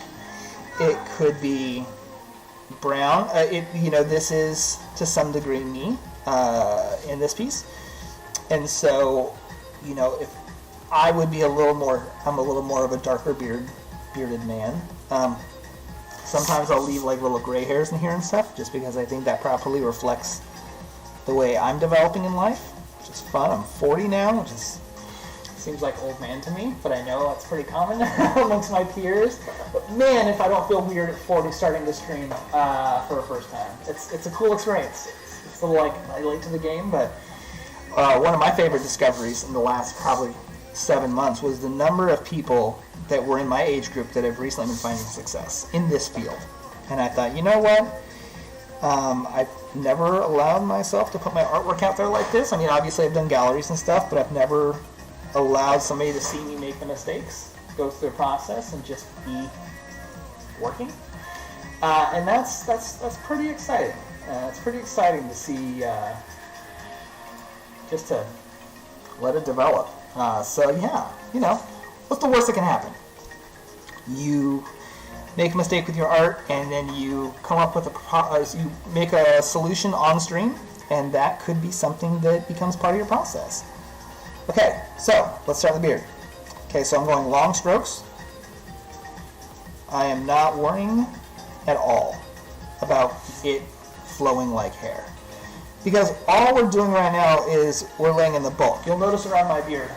It could be brown. This is to some degree me in this piece, and so if I would be I'm a little more of a darker bearded man. Sometimes I'll leave like little gray hairs in here and stuff, just because I think that properly reflects the way I'm developing in life, which is fun. I'm 40 now, which seems like old man to me, but I know that's pretty common amongst my peers. But man, if I don't feel weird at 40 starting to stream for a first time, it's a cool experience. It's a little like I relate to the game, but one of my favorite discoveries in the last probably 7 months was the number of people that were in my age group that have recently been finding success in this field. And I thought, you know what? I've never allowed myself to put my artwork out there like this. I mean, obviously I've done galleries and stuff, but I've never allowed somebody to see me make the mistakes, go through the process, and just be working. And that's pretty exciting. It's pretty exciting to see, just to let it develop. So yeah, what's the worst that can happen? You make a mistake with your art, and then you come up with you make a solution on stream, and that could be something that becomes part of your process. Okay, so let's start the beard. Okay, so I'm going long strokes. I am not worrying at all about it flowing like hair, because all we're doing right now is we're laying in the bulk. You'll notice around my beard,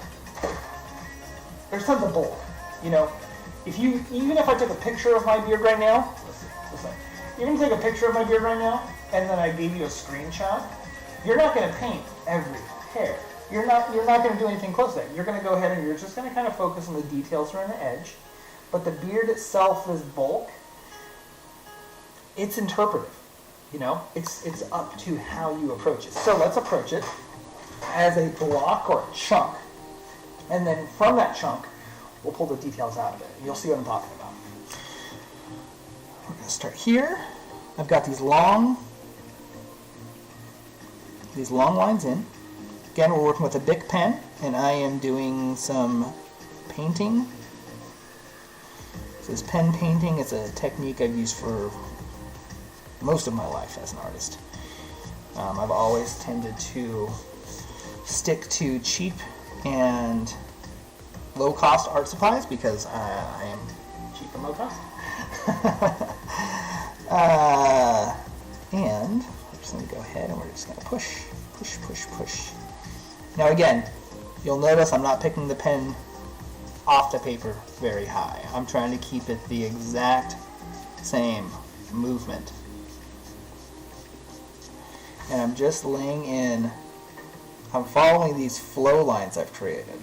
there's tons of bulk. Even if I took a picture of my beard right now, let's see. Even if I take a picture of my beard right now, and then I gave you a screenshot, you're not going to paint every hair. You're not going to do anything close to that. You're going to go ahead and you're just going to kind of focus on the details around the edge. But the beard itself, this bulk, it's interpretive. It's up to how you approach it. So let's approach it as a block or a chunk. And then from that chunk, we'll pull the details out of it. You'll see what I'm talking about. We're going to start here. I've got these long lines in. Again, we're working with a Bic pen, and I am doing some painting. So this pen painting is a technique I've used for most of my life as an artist. I've always tended to stick to cheap and low-cost art supplies because I am cheap and low-cost. And I'm just going to go ahead and we're just going to push. Now again, you'll notice I'm not picking the pen off the paper very high. I'm trying to keep it the exact same movement. And I'm just I'm following these flow lines I've created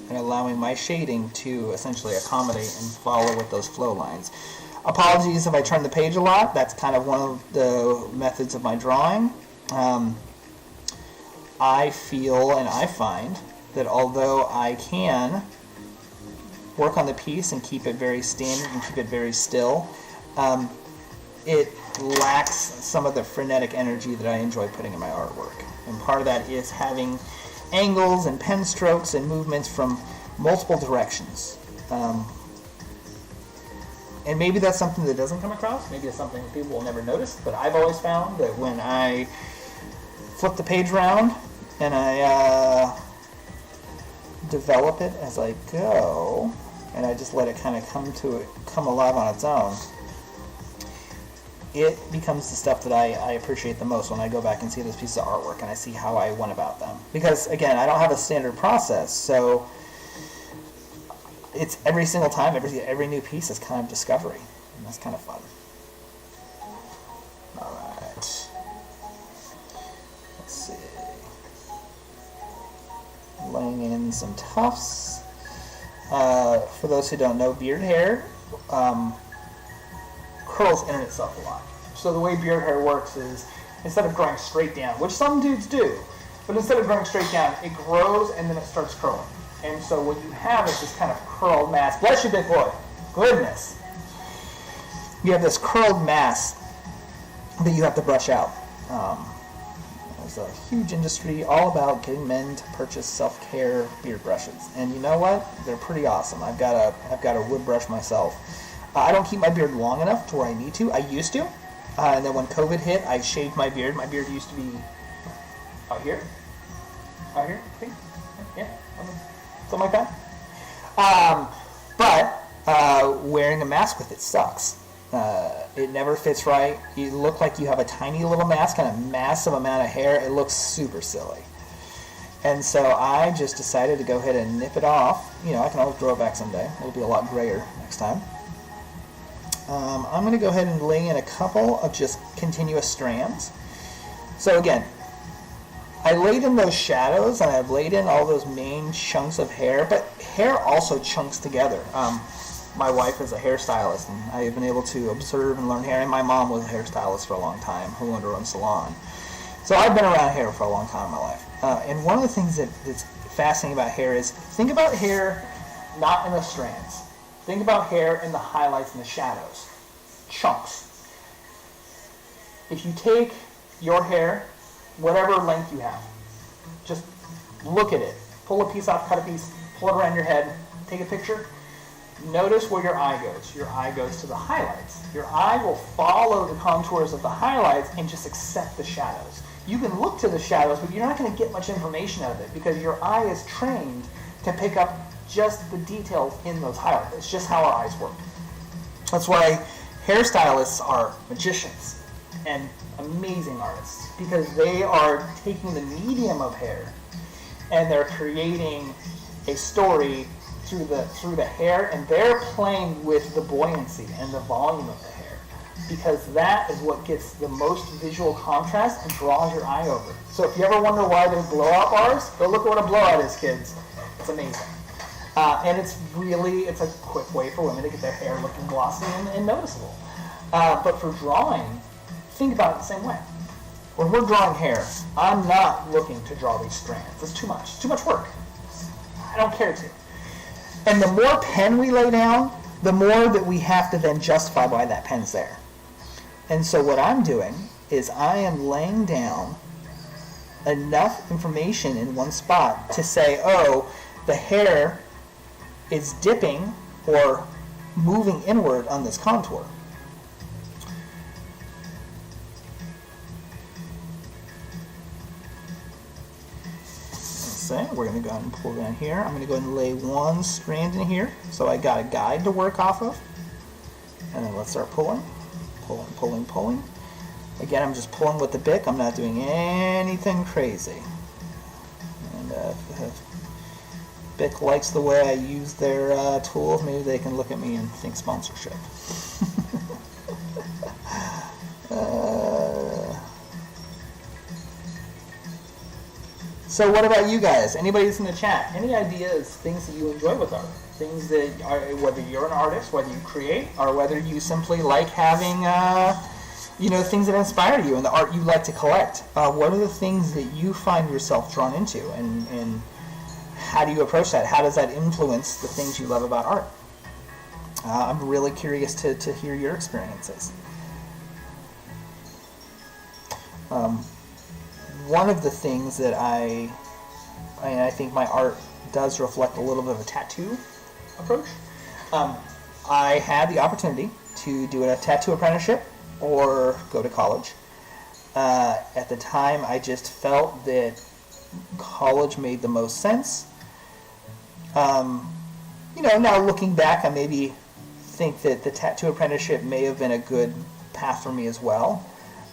and allowing my shading to essentially accommodate and follow with those flow lines. Apologies if I turn the page a lot. That's kind of one of the methods of my drawing. I feel and I find that although I can work on the piece and keep it very standard and keep it very still, it lacks some of the frenetic energy that I enjoy putting in my artwork. And part of that is having angles and pen strokes and movements from multiple directions. And And maybe that's something that doesn't come across. Maybe it's something that people will never notice. But I've always found that when I flip the page around and I develop it as I go, and I just let it kind of come alive on its own, it becomes the stuff that I appreciate the most when I go back and see those pieces of artwork and I see how I went about them. Because, again, I don't have a standard process, so it's every single time, every new piece is kind of discovery, and that's kind of fun. All right. Let's see. Laying in some tufts. For those who don't know, beard hair curls in itself a lot. So the way beard hair works is, instead of growing straight down, which some dudes do, but instead of growing straight down, it grows and then it starts curling. And so what you have is this kind of curled mass. Bless you, big boy. Goodness. You have this curled mass that you have to brush out. There's a huge industry all about getting men to purchase self-care beard brushes. And you know what? They're pretty awesome. I've got a wood brush myself. I don't keep my beard long enough to where I need to. I used to. And then when COVID hit, I shaved my beard. My beard used to be out here. Out here, I think. Yeah, something like that. But wearing a mask with it sucks. It never fits right. You look like you have a tiny little mask and a massive amount of hair. It looks super silly. And so I just decided to go ahead and nip it off. You know, I can always grow it back someday. It'll be a lot grayer next time. I'm going to go ahead and lay in a couple of just continuous strands. So again, I laid in those shadows and I've laid in all those main chunks of hair, but hair also chunks together. My wife is a hairstylist, and I've been able to observe and learn hair, and my mom was a hairstylist for a long time, who owned her own salon. So I've been around hair for a long time in my life. And one of the things that's fascinating about hair is, think about hair not in the strands. Think about hair in the highlights and the shadows. Chunks. If you take your hair, whatever length you have, just look at it. Pull a piece off, cut a piece, pull it around your head, take a picture. Notice where your eye goes. Your eye goes to the highlights. Your eye will follow the contours of the highlights and just accept the shadows. You can look to the shadows, but you're not going to get much information out of it because your eye is trained to pick up just the details in those highlights. It's just how our eyes work. That's why hairstylists are magicians and amazing artists, because they are taking the medium of hair and they're creating a story through the hair, and they're playing with the buoyancy and the volume of the hair, because that is what gets the most visual contrast and draws your eye over. So if you ever wonder why there's blowout bars, go look at what a blowout is, kids. It's amazing. And it's a quick way for women to get their hair looking glossy and noticeable. But for drawing, think about it the same way. When we're drawing hair, I'm not looking to draw these strands. It's too much. It's too much work. I don't care to. And the more pen we lay down, the more that we have to then justify why that pen's there. And so what I'm doing is I am laying down enough information in one spot to say, oh, the hair is dipping or moving inward on this contour. We're going to go ahead and pull down here. I'm going to go ahead and lay one strand in here, so I got a guide to work off of. And then let's start pulling. Pulling, pulling, pulling. Again, I'm just pulling with the Bic. I'm not doing anything crazy. And if Bic likes the way I use their tools, maybe they can look at me and think sponsorship. So what about you guys? Anybody that's in the chat? Any ideas, things that you enjoy with art? Things that are, whether you're an artist, whether you create, or whether you simply like having, things that inspire you and the art you like to collect. What are the things that you find yourself drawn into, and how do you approach that? How does that influence the things you love about art? I'm really curious to hear your experiences. One of the things that I think my art does reflect a little bit of a tattoo approach. I had the opportunity to do a tattoo apprenticeship or go to college. At the time, I just felt that college made the most sense. Now looking back, I maybe think that the tattoo apprenticeship may have been a good path for me as well.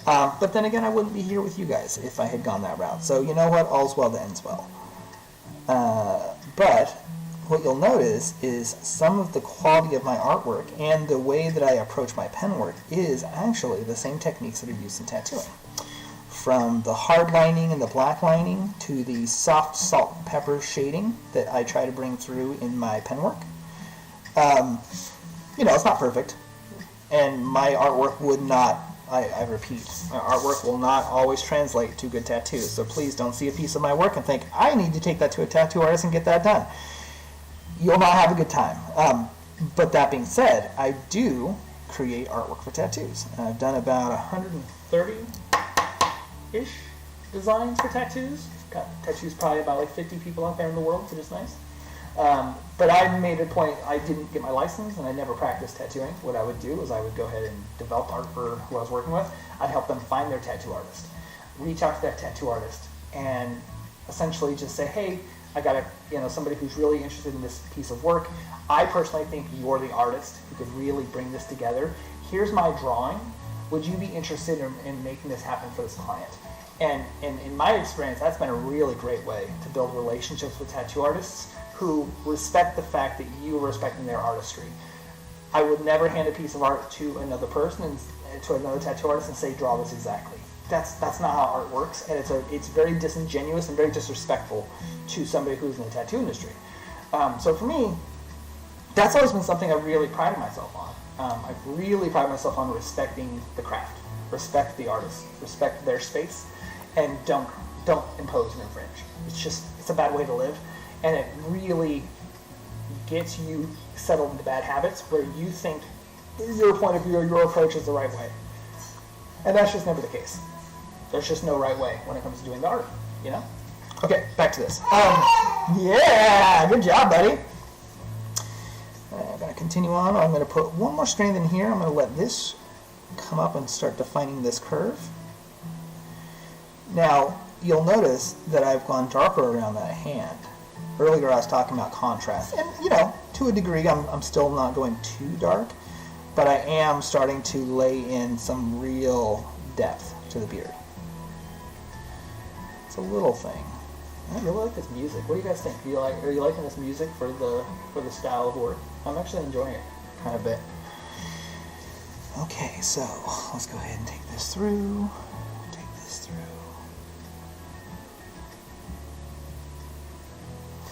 But then again, I wouldn't be here with you guys if I had gone that route. So you know what? All's well that ends well. But what you'll notice is some of the quality of my artwork and the way that I approach my pen work is actually the same techniques that are used in tattooing. From the hard lining and the black lining to the soft salt and pepper shading that I try to bring through in my pen work. It's not perfect, and my artwork would not, I repeat, my artwork will not always translate to good tattoos, so please don't see a piece of my work and think, I need to take that to a tattoo artist and get that done. You'll not have a good time. But that being said, I do create artwork for tattoos. I've done about 130-ish designs for tattoos. Got tattoos probably about like 50 people out there in the world, which is nice. But I made a point, I didn't get my license and I never practiced tattooing. What I would do is I would go ahead and develop art for who I was working with. I'd help them find their tattoo artist, reach out to that tattoo artist, and essentially just say, hey, I got somebody who's really interested in this piece of work. I personally think you're the artist who could really bring this together. Here's my drawing. Would you be interested in making this happen for this client? And in my experience, that's been a really great way to build relationships with tattoo artists who respect the fact that you are respecting their artistry. I would never hand a piece of art to another person and to another tattoo artist and say, draw this exactly. That's not how art works, and it's very disingenuous and very disrespectful to somebody who's in the tattoo industry. So for me, that's always been something I really prided myself on. I've really prided myself on respecting the craft, respect the artist, respect their space, and don't impose and infringe. It's a bad way to live, and it really gets you settled into bad habits where you think your point of view or your approach is the right way. And that's just never the case. There's just no right way when it comes to doing the art, Okay, back to this. Yeah, good job, buddy. I'm going to continue on. I'm going to put one more strand in here. I'm going to let this come up and start defining this curve. Now, you'll notice that I've gone darker around that hand. Earlier I was talking about contrast. And, to a degree, I'm still not going too dark, but I am starting to lay in some real depth to the beard. It's a little thing. I really like this music. What do you guys think? Are you liking this music for the style of work? I'm actually enjoying it kind of a bit. Okay, so let's go ahead and take this through.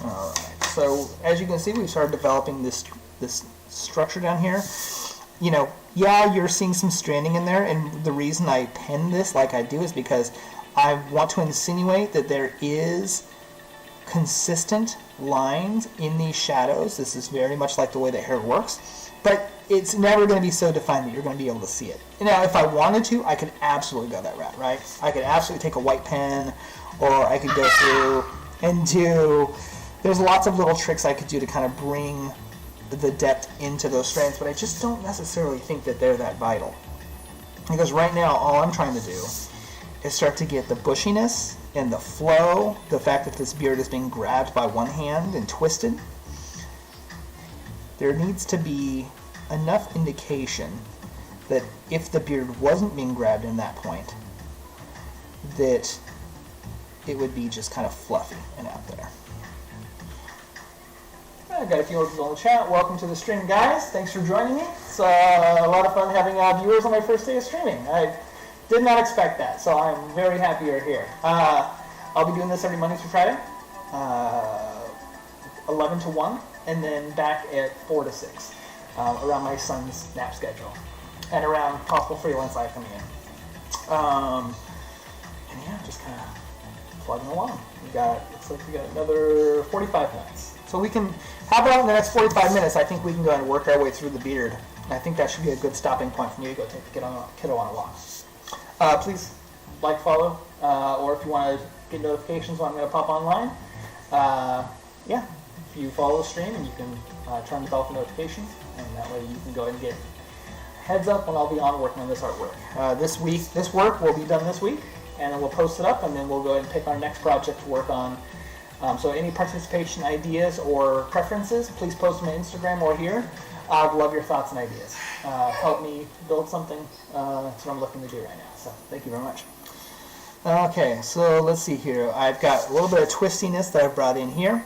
All right. So as you can see, we've started developing this structure down here. You're seeing some stranding in there, and the reason I pen this like I do is because I want to insinuate that there is consistent lines in these shadows. This is very much like the way that hair works, but it's never going to be so defined that you're going to be able to see it. Now, if I wanted to, I could absolutely go that route, right? I could absolutely take a white pen, or I could go through and there's lots of little tricks I could do to kind of bring the depth into those strands, but I just don't necessarily think that they're that vital. Because right now, all I'm trying to do is start to get the bushiness and the flow, the fact that this beard is being grabbed by one hand and twisted. There needs to be enough indication that if the beard wasn't being grabbed in that point, that it would be just kind of fluffy and out there. I've got a few more people in the chat. Welcome to the stream, guys. Thanks for joining me. It's a lot of fun having viewers on my first day of streaming. I did not expect that, so I'm very happy you're here. I'll be doing this every Monday through Friday, 11 to 1, and then back at 4 to 6, around my son's nap schedule, and around possible freelance life coming in. And yeah, just kind of plugging along. Looks like we got another 45 minutes. So we can, how about in the next 45 minutes, I think we can go and work our way through the beard. I think that should be a good stopping point for me to go take the kiddo on a walk. Please like, follow, or if you want to get notifications when I'm going to pop online, if you follow the stream and you can turn the bell for notifications, and that way you can go ahead and get heads up when I'll be on working on this artwork. This work will be done this week, and then we'll post it up, and then we'll go ahead and pick our next project to work on. So any participation ideas or preferences, please post them on Instagram or here. I'd love your thoughts and ideas. Help me build something. That's what I'm looking to do right now. So thank you very much. Okay, so let's see here. I've got a little bit of twistiness that I've brought in here.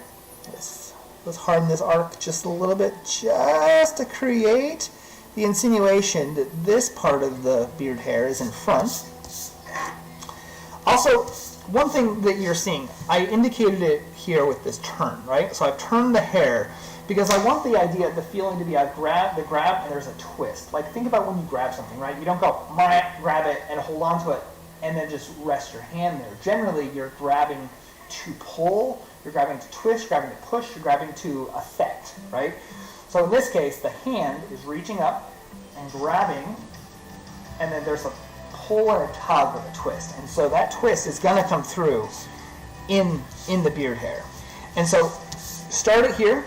Let's harden this arc just a little bit, just to create the insinuation that this part of the beard hair is in front. Also, one thing that you're seeing, I indicated it here with this turn, right? So I've turned the hair because I want the feeling to be I grab and there's a twist. Like think about when you grab something, right? You don't go grab it and hold on to it and then just rest your hand there. Generally, you're grabbing to pull, you're grabbing to twist, you're grabbing to push, you're grabbing to affect, right? So in this case, the hand is reaching up and grabbing, and then there's a pull and a tug with a twist. And so that twist is going to come through in the beard hair. And so start it here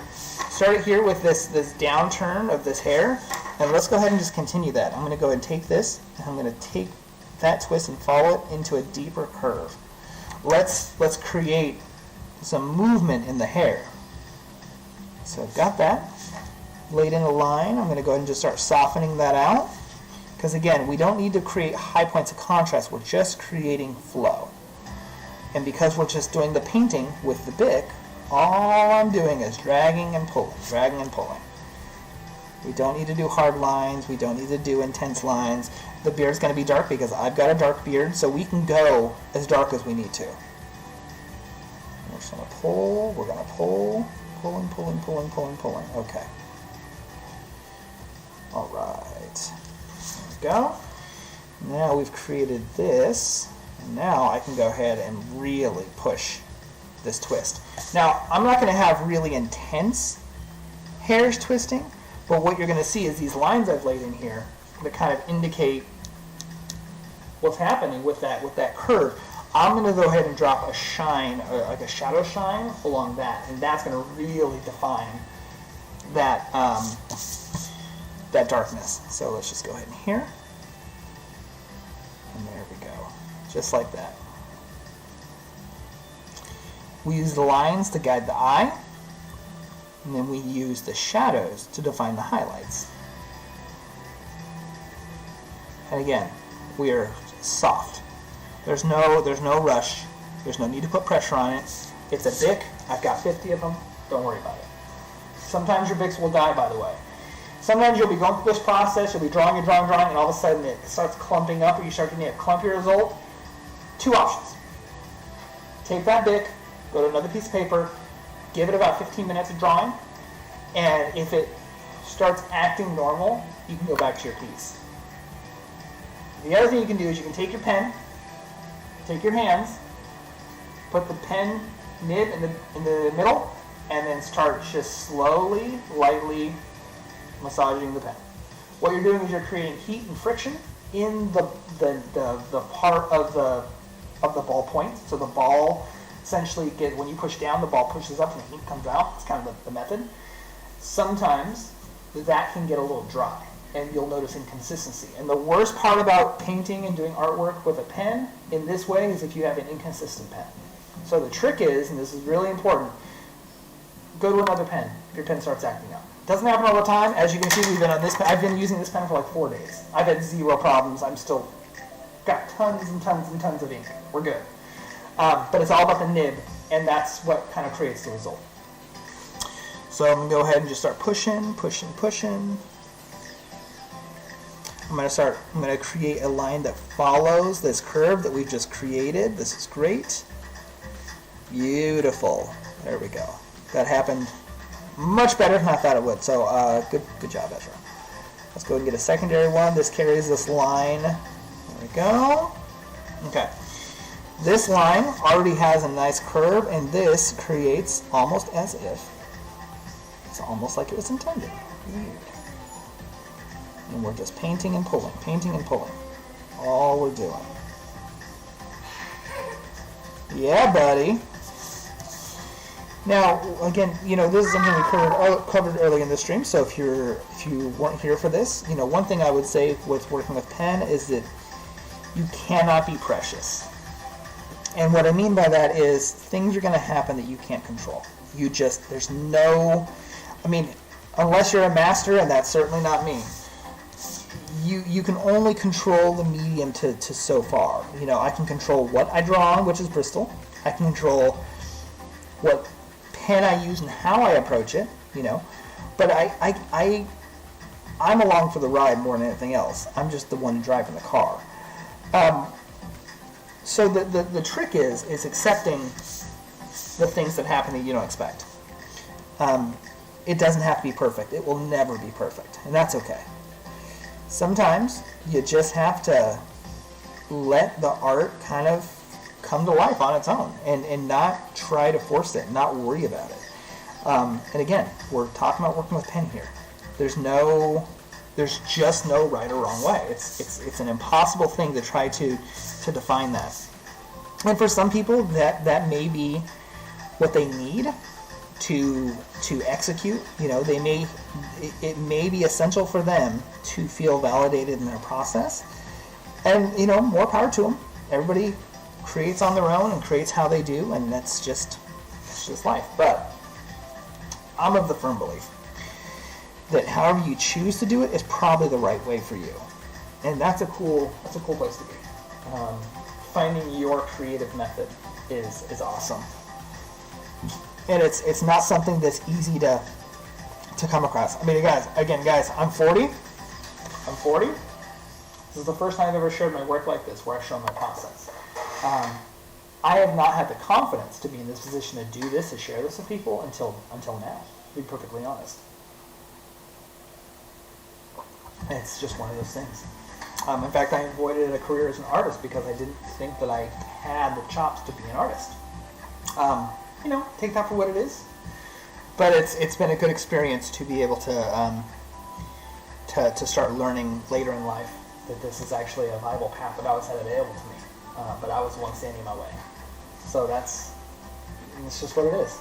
with this downturn of this hair, and let's go ahead and just continue that. I'm going to go ahead and take this, and I'm going to take that twist and follow it into a deeper curve. Let's create some movement in the hair. So I've got that laid in a line. I'm going to go ahead and just start softening that out. Because again, we don't need to create high points of contrast, we're just creating flow. And because we're just doing the painting with the Bic, all I'm doing is dragging and pulling, dragging and pulling. We don't need to do hard lines, we don't need to do intense lines. The beard's going to be dark because I've got a dark beard, so we can go as dark as we need to. We're just going to pull, we're going to pull, pulling, pulling, pulling, pulling, pulling. Okay. All right. Go. Now we've created this, and now I can go ahead and really push this twist. Now I'm not going to have really intense hairs twisting, but what you're going to see is these lines I've laid in here that kind of indicate what's happening with that curve. I'm going to go ahead and drop a shine, like a shadow shine along that, and that's going to really define that that darkness. So let's just go ahead and here. And there we go. Just like that. We use the lines to guide the eye, and then we use the shadows to define the highlights. And again, we are soft. There's no rush. There's no need to put pressure on it. It's a Bic. I've got 50 of them. Don't worry about it. Sometimes your Bics will die, by the way. Sometimes you'll be going through this process, you'll be drawing, and all of a sudden it starts clumping up, or you start getting a clumpier result. Two options. Take that Bic, go to another piece of paper, give it about 15 minutes of drawing, and if it starts acting normal, you can go back to your piece. The other thing you can do is you can take your pen, take your hands, put the pen nib in the middle, and then start just slowly, lightly massaging the pen. What you're doing is you're creating heat and friction in the part of the ball point. So the ball essentially when you push down, the ball pushes up and the heat comes out. It's kind of the method. Sometimes that can get a little dry, and you'll notice inconsistency. And the worst part about painting and doing artwork with a pen in this way is if you have an inconsistent pen. So the trick is, and this is really important, go to another pen if your pen starts acting up. It doesn't happen all the time. As you can see, we've been on this pen. I've been using this pen for like 4 days. I've had zero problems. I'm still got tons and tons and tons of ink. We're good. But it's all about the nib, and that's what kind of creates the result. So I'm going to go ahead and just start pushing, pushing, pushing. I'm going to create a line that follows this curve that we've just created. This is great. Beautiful. There we go. That happened much better than I thought it would. So good job, Ezra. Let's go and get a secondary one. This carries this line. There we go. Okay. This line already has a nice curve, and this creates almost as if it's almost like it was intended. Weird. And we're just painting and pulling, painting and pulling. All we're doing. Yeah, buddy. Now, again, this is something we covered early in the stream. So if you weren't here for this, one thing I would say with working with pen is that you cannot be precious. And what I mean by that is things are going to happen that you can't control. There's no, unless you're a master, and that's certainly not me. You can only control the medium to so far. I can control what I draw on, which is Bristol. I can control what pen I use and how I approach it, but I'm along for the ride more than anything else. I'm just the one driving the car. So the trick is accepting the things that happen that you don't expect. It doesn't have to be perfect. It will never be perfect, and that's okay. Sometimes you just have to let the art kind of come to life on its own and not try to force it, not worry about it. And again, we're talking about working with pen here. There's just no right or wrong way. It's an impossible thing to try to define that. And for some people, that may be what they need to execute. It may be essential for them to feel validated in their process. And more power to them. Everybody creates on their own and creates how they do, and that's just life. But I'm of the firm belief that however you choose to do it is probably the right way for you, and that's a cool place to be. Finding your creative method is awesome, and it's not something that's easy to come across. Guys, I'm 40. This is the first time I've ever shared my work like this, where I show my process. I have not had the confidence to be in this position to do this, to share this with people until now, to be perfectly honest. And it's just one of those things. In fact, I avoided a career as an artist because I didn't think that I had the chops to be an artist. Take that for what it is. But it's been a good experience to be able to start learning later in life that this is actually a viable path that I always had available to me. But I was the one standing in my way. So it's just what it is,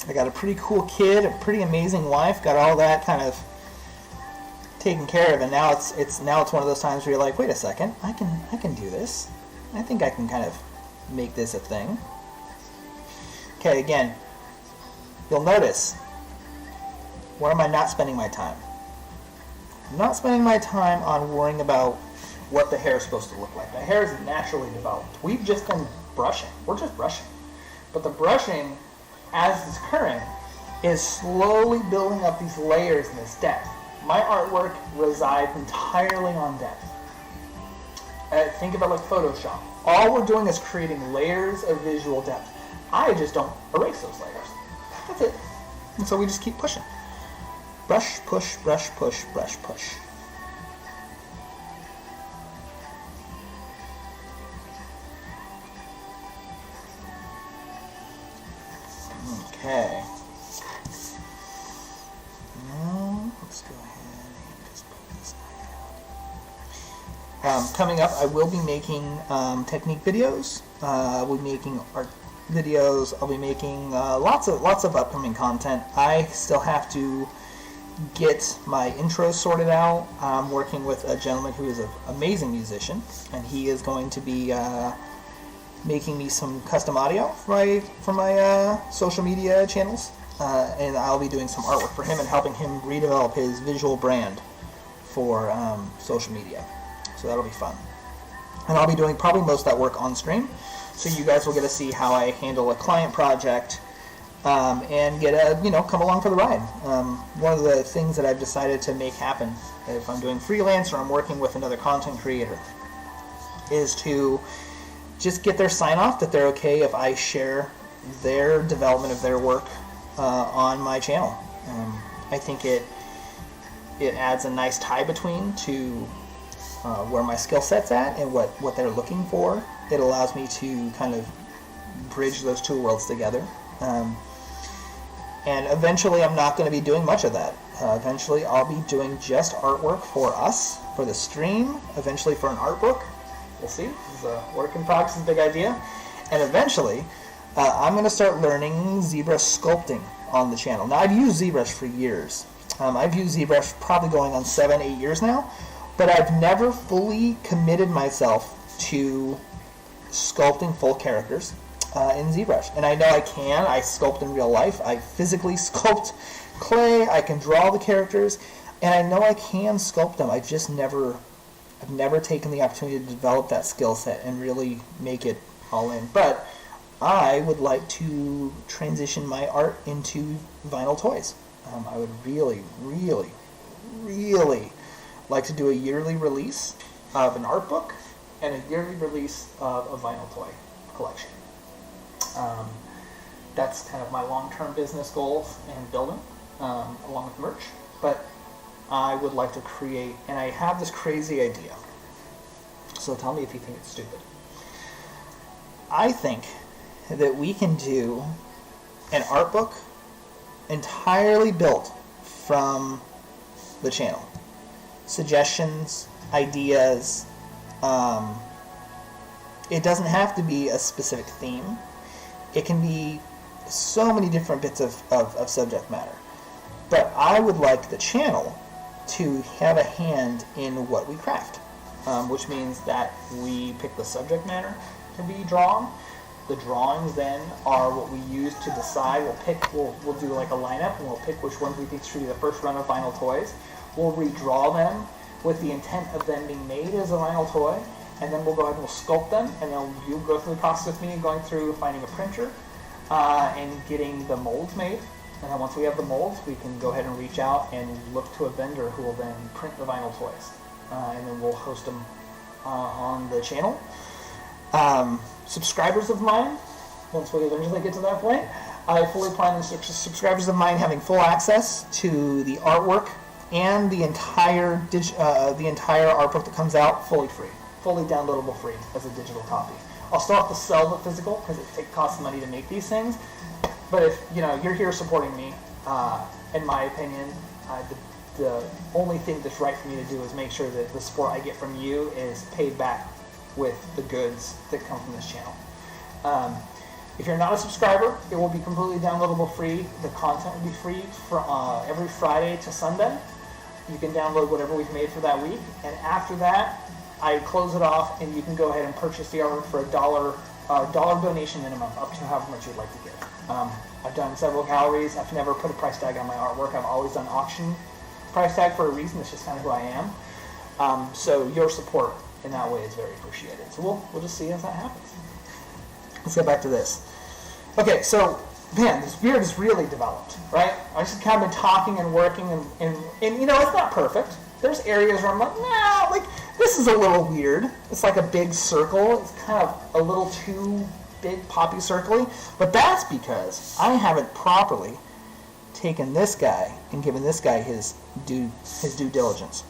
I got a pretty cool kid, a pretty amazing wife, got all that kind of taken care of, and now it's one of those times where you're like, wait a second, I can do this. I think I can kind of make this a thing. Okay, again, you'll notice, where am I not spending my time? I'm not spending my time on worrying about what the hair is supposed to look like. The hair is naturally developed. We've just been brushing. We're just brushing. But the brushing, as it's occurring, is slowly building up these layers and this depth. My artwork resides entirely on depth. Think about like Photoshop. All we're doing is creating layers of visual depth. I just don't erase those layers. That's it. And so we just keep pushing. Brush, push, brush, push, brush, push. Okay. Now, let's go ahead and just pull this out. Coming up, I will be making technique videos. We'll be making art videos. I'll be making lots of upcoming content. I still have to get my intros sorted out. I'm working with a gentleman who is an amazing musician, and he is going to be making me some custom audio for my social media channels, and I'll be doing some artwork for him and helping him redevelop his visual brand for social media. So that'll be fun. And I'll be doing probably most of that work on stream, so you guys will get to see how I handle a client project and get come along for the ride. One of the things that I've decided to make happen, if I'm doing freelance or I'm working with another content creator, is to just get their sign off that they're okay if I share their development of their work on my channel. I think it adds a nice tie between to where my skill set's at and what they're looking for. It allows me to kind of bridge those two worlds together. And eventually I'm not going to be doing much of that. Eventually I'll be doing just artwork for us, for the stream, eventually for an art book. We'll see. This is a work in progress, is a big idea. And eventually, I'm going to start learning ZBrush sculpting on the channel. Now, I've used ZBrush for years. I've used ZBrush probably going on 7-8 years now, but I've never fully committed myself to sculpting full characters in ZBrush. And I know I can. I sculpt in real life. I physically sculpt clay. I can draw the characters, and I know I can sculpt them. I've never taken the opportunity to develop that skill set and really make it all in. But I would like to transition my art into vinyl toys. I would really, really, really like to do a yearly release of an art book and a yearly release of a vinyl toy collection. That's kind of my long-term business goals and building, along with merch. But I would like to create, and I have this crazy idea. So tell me if you think it's stupid. I think that we can do an art book entirely built from the channel. Suggestions, ideas. It doesn't have to be a specific theme. It can be so many different bits of subject matter. But I would like the channel to have a hand in what we craft, which means that we pick the subject matter to be drawn. The drawings then are what we use to decide. We'll do like a lineup, and we'll pick which ones we think should be the first run of vinyl toys. We'll redraw them with the intent of them being made as a vinyl toy, and then we'll go ahead and we'll sculpt them, and then you'll go through the process with me, going through finding a printer and getting the molds made. And then once we have the molds, we can go ahead and reach out and look to a vendor who will then print the vinyl toys, and then we'll host them on the channel. Subscribers of mine, once we eventually get to that point, I fully plan on subscribers of mine having full access to the artwork and the entire art book that comes out fully free, fully downloadable free as a digital copy. I'll still have to sell the physical because it costs money to make these things. But if you're here supporting me, in my opinion, the only thing that's right for me to do is make sure that the support I get from you is paid back with the goods that come from this channel. If you're not a subscriber, it will be completely downloadable free. The content will be free for every Friday to Sunday. You can download whatever we've made for that week, and after that, I close it off, and you can go ahead and purchase the artwork for $1 donation minimum, up to however much you'd like to give. I've done several galleries. I've never put a price tag on my artwork. I've always done auction price tag for a reason. It's just kind of who I am. So your support in that way is very appreciated. So we'll just see as that happens. Let's get back to this. Okay, so man, this beard is really developed, right? I just kind of been talking and working, and it's not perfect. There's areas where I'm like, nah, like this is a little weird. It's like a big circle. It's kind of a little too big, poppy circly, but that's because I haven't properly taken this guy and given this guy his due diligence.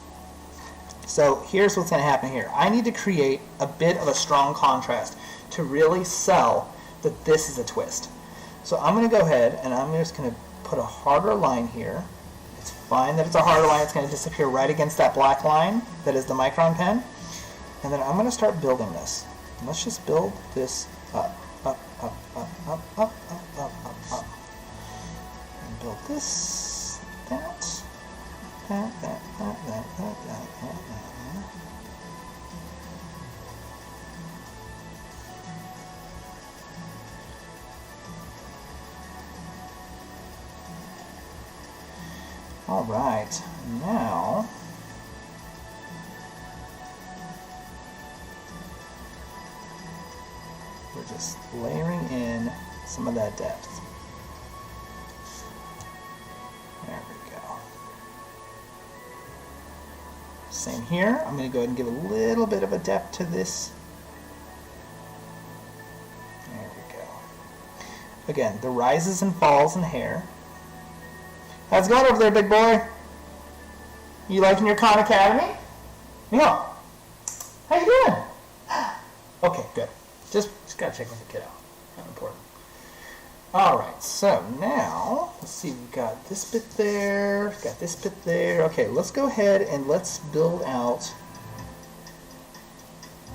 So here's what's going to happen here. I need to create a bit of a strong contrast to really sell that this is a twist. So I'm going to go ahead and I'm just going to put a harder line here. It's fine that it's a harder line. It's going to disappear right against that black line that is the Micron pen. And then I'm going to start building this. And let's just build this up. And build this, that. All right, now we're just layering in some of that depth. There we go. Same here. I'm going to go ahead and give a little bit of a depth to this. There we go. Again, the rises and falls in hair. How's it going over there, big boy? You liking your Khan Academy? Yeah. How you doing? Okay, good. Just gotta check with the kiddo. Not important. Alright, so now, let's see, we've got this bit there, got this bit there. Okay, let's go ahead and let's build out,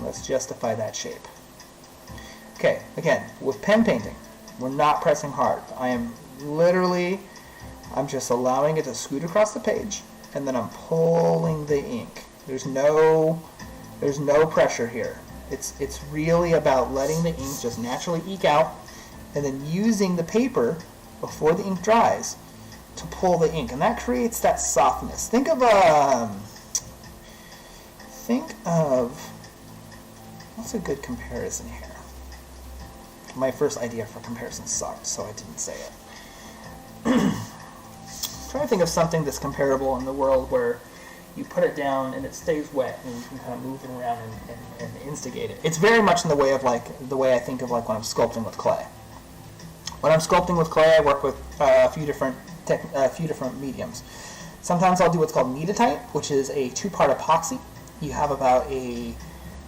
let's justify that shape. Okay, again, with pen painting, we're not pressing hard. I'm just allowing it to scoot across the page, and then I'm pulling the ink. There's no pressure here. It's really about letting the ink just naturally eke out, and then using the paper before the ink dries to pull the ink, and that creates that softness. Think of what's a good comparison here? My first idea for comparison sucked, so I didn't say it. Trying to think of something that's comparable in the world where you put it down and it stays wet and you can kind of move it around and instigate it. It's very much in the way of the way I think of when I'm sculpting with clay. When I'm sculpting with clay, I work with a few different mediums. Sometimes I'll do what's called kneaditite, which is a 2-part epoxy. You have about a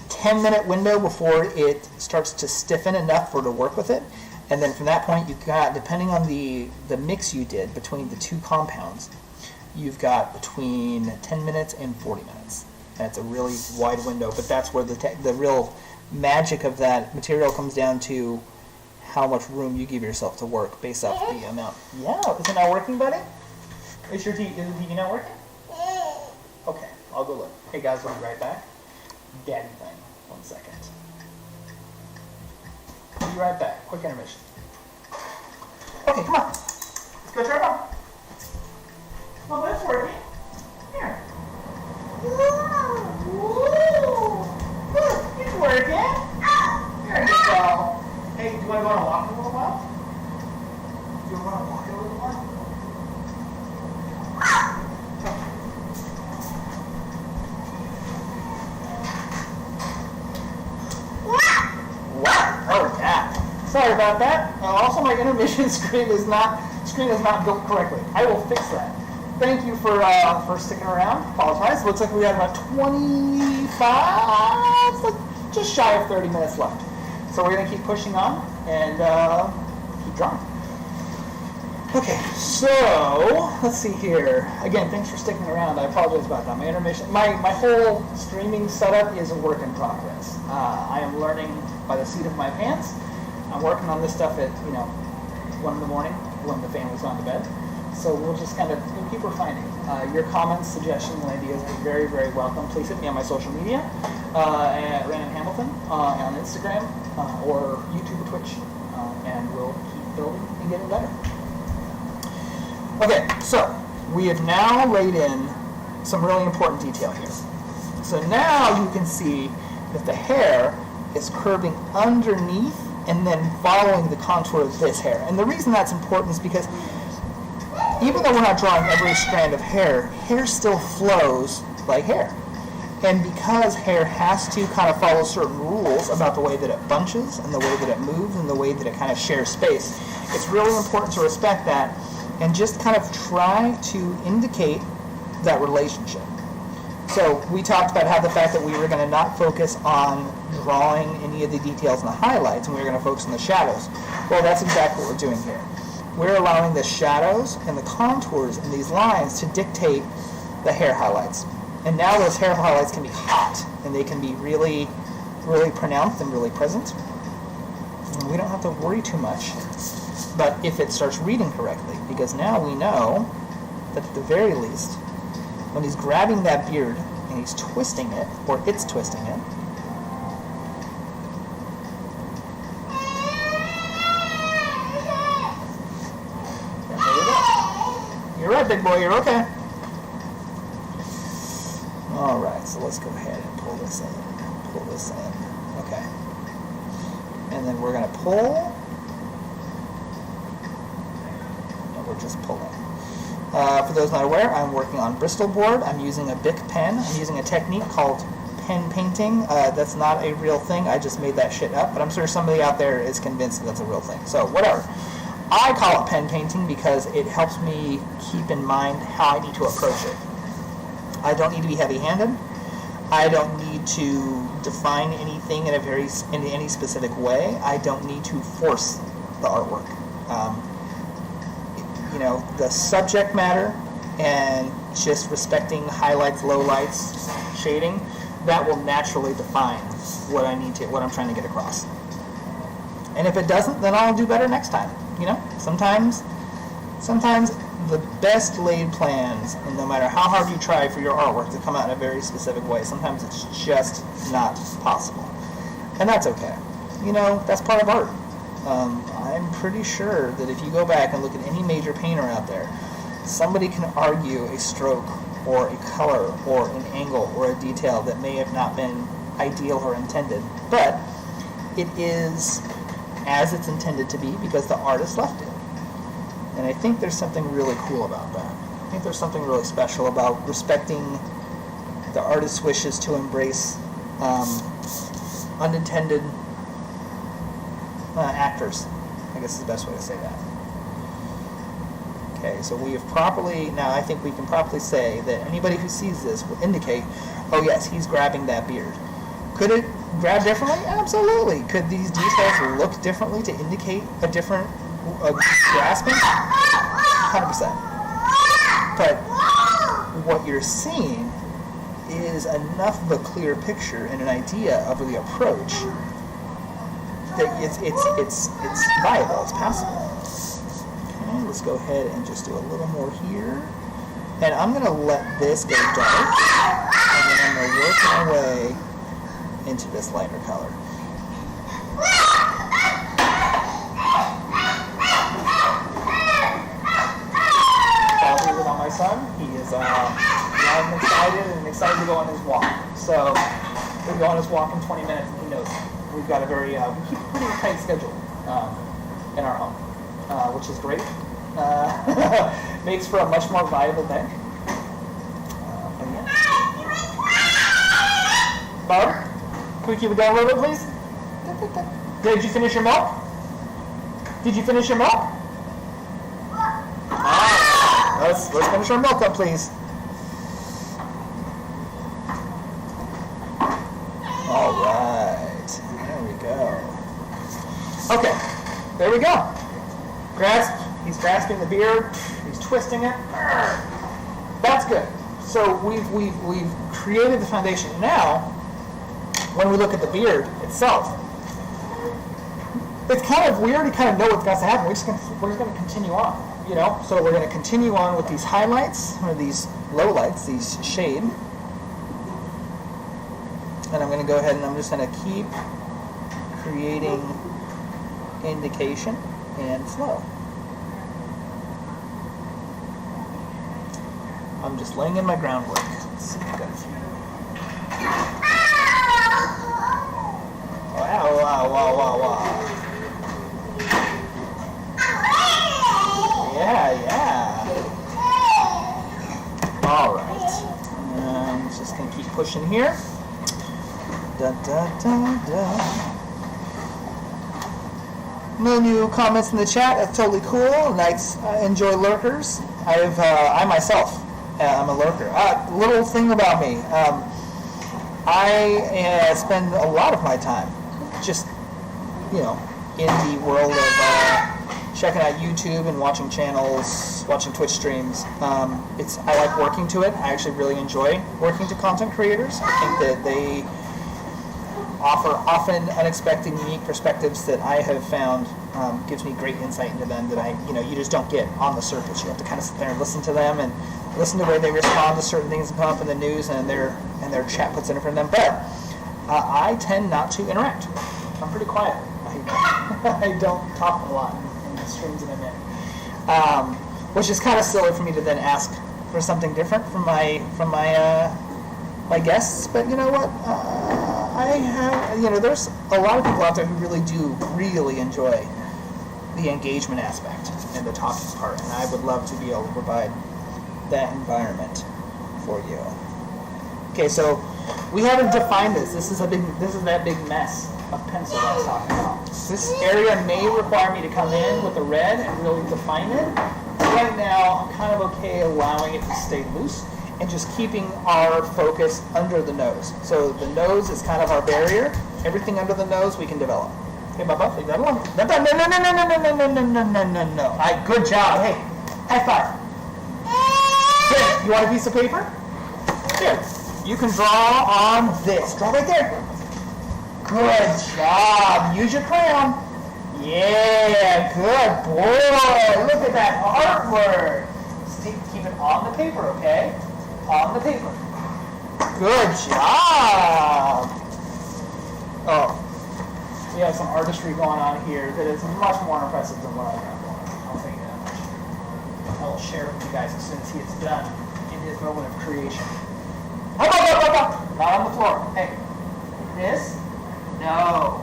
10-minute window before it starts to stiffen enough for it to work with it. And then from that point, you've got, depending on the mix you did between the 2 compounds, you've got between 10 minutes and 40 minutes. That's a really wide window, but that's where the real magic of that material comes down to how much room you give yourself to work based off the amount. Yeah, is it not working, buddy? Is the TV not working? Okay, I'll go look. Hey guys, we'll be right back. Daddy thing. 1 second. I'll be right back. Quick intermission. Okay, come on. Let's go turn it on. Well, that's working. Here. Look, it's working. There you go. Hey, do you want to go on a walk in a little while? Do you want to walk in a little while? Wow. Oh, yeah. Sorry about that. Also, my intermission screen is not built correctly. I will fix that. Thank you for sticking around. Apologize. Looks like we have about 25, just shy of 30 minutes left. So we're going to keep pushing on and keep drawing. Okay, so let's see here. Again, thanks for sticking around. I apologize about that. My intermission, my whole streaming setup is a work in progress. I am learning by the seat of my pants. I'm working on this stuff at 1 in the morning when the family's gone to bed. So we'll just kind of keep refining. Your comments, suggestions, and ideas are very, very welcome. Please hit me on my social media at Random Hamilton on Instagram or YouTube or Twitch, and we'll keep building and getting better. Okay, so we have now laid in some really important detail here. So now you can see that the hair is curving underneath and then following the contour of this hair. And the reason that's important is because even though we're not drawing every strand of hair, hair still flows like hair. And because hair has to kind of follow certain rules about the way that it bunches and the way that it moves and the way that it kind of shares space, it's really important to respect that and just kind of try to indicate that relationship. So we talked about how the fact that we were going to not focus on drawing any of the details and the highlights, and we were going to focus on the shadows. Well, that's exactly what we're doing here. We're allowing the shadows and the contours and these lines to dictate the hair highlights. And now those hair highlights can be hot, and they can be really, really pronounced and really present. And we don't have to worry too much, but if it starts reading correctly, because now we know that at the very least, when he's grabbing that beard and he's twisting it, or it's twisting it, you're right, big boy, you're okay. Alright, so let's go ahead and pull this in. Okay. And then we're going to pull. And we're just pulling. For those not aware, I'm working on Bristol board. I'm using a Bic pen. I'm using a technique called pen painting. That's not a real thing. I just made that shit up. But I'm sure somebody out there is convinced that that's a real thing. So, whatever. I call it pen painting because it helps me keep in mind how I need to approach it. I don't need to be heavy-handed. I don't need to define anything in any specific way. I don't need to force the artwork. The subject matter and just respecting highlights, lowlights, shading, that will naturally define what I'm trying to get across. And if it doesn't, then I'll do better next time. You know, sometimes the best laid plans, and no matter how hard you try for your artwork to come out in a very specific way, sometimes it's just not possible. And that's okay. You know, that's part of art. I'm pretty sure that if you go back and look at any major painter out there, somebody can argue a stroke or a color or an angle or a detail that may have not been ideal or intended, but it is as it's intended to be because the artist left it. And I think there's something really cool about that. I think there's something really special about respecting the artist's wishes to embrace unintended actors, I guess is the best way to say that. Okay, so we have properly, now I think we can properly say that anybody who sees this will indicate, oh yes, he's grabbing that beard. Could it grab differently? Absolutely. Could these details look differently to indicate a different grasping? 100%. But what you're seeing is enough of a clear picture and an idea of the approach that it's viable, it's passable. Okay, let's go ahead and just do a little more here. And I'm going to let this go dark, and then I'm going to work my way into this lighter color. Bobby with my son, he is young and excited to go on his walk. So we'll go on his walk in 20 minutes, and he knows it. We've got a very, we keep a pretty tight schedule in our home, which is great. Makes for a much more viable day. Barb, can we keep it down a little bit, please? Did you finish your milk? Did you finish your milk? Ah, let's finish our milk up, please. All right. There we go. Okay, there we go. He's grasping the beard. He's twisting it. That's good. So we've created the foundation. Now, when we look at the beard itself, it's kind of, we already kind of know what's going to happen. We're just going to continue on, you know. So we're going to continue on with these highlights or these lowlights, these shade. And I'm going to go ahead and I'm just going to keep creating indication and flow. I'm just laying in my groundwork. Let's see, I've got a few. Wow. Yeah. All right. I'm just going to keep pushing here. No new comments in the chat. That's totally cool. Nice. Enjoy lurkers. I myself am a lurker. Little thing about me. I spend a lot of my time just, you know, in the world of checking out YouTube and watching channels, watching Twitch streams. I like working to it. I actually really enjoy working to content creators. I think that they offer often unexpected, unique perspectives that I have found gives me great insight into them that you just don't get on the surface. You have to kind of sit there and listen to them and listen to the way they respond to certain things that come up in the news and their chat puts in front of them. But I tend not to interact. I'm pretty quiet. I don't talk a lot in the streams that I'm in, which is kind of silly for me to then ask for something different from my guests. But you know what? There's a lot of people out there who really enjoy the engagement aspect and the talking part, and I would love to be able to provide that environment for you. Okay, so we haven't defined this. This is that big mess of pencil that I was talking about. This area may require me to come in with the red and really define it. Right now, I'm kind of okay allowing it to stay loose and just keeping our focus under the nose. So the nose is kind of our barrier. Everything under the nose we can develop. Hey, Bubba, leave that alone. No. All right, good job. Hey, high five. Here, you want a piece of paper? Here, you can draw on this. Draw right there. Good job. Use your crayon. Yeah, good boy. Look at that artwork. Keep it on the paper, okay? On the paper. Good job. Oh, we have some artistry going on here that is much more impressive than what I've got going on. I'll tell you that much. I will share it with you guys as soon as he is done in his moment of creation. Up. Not on the floor. Hey, this? No,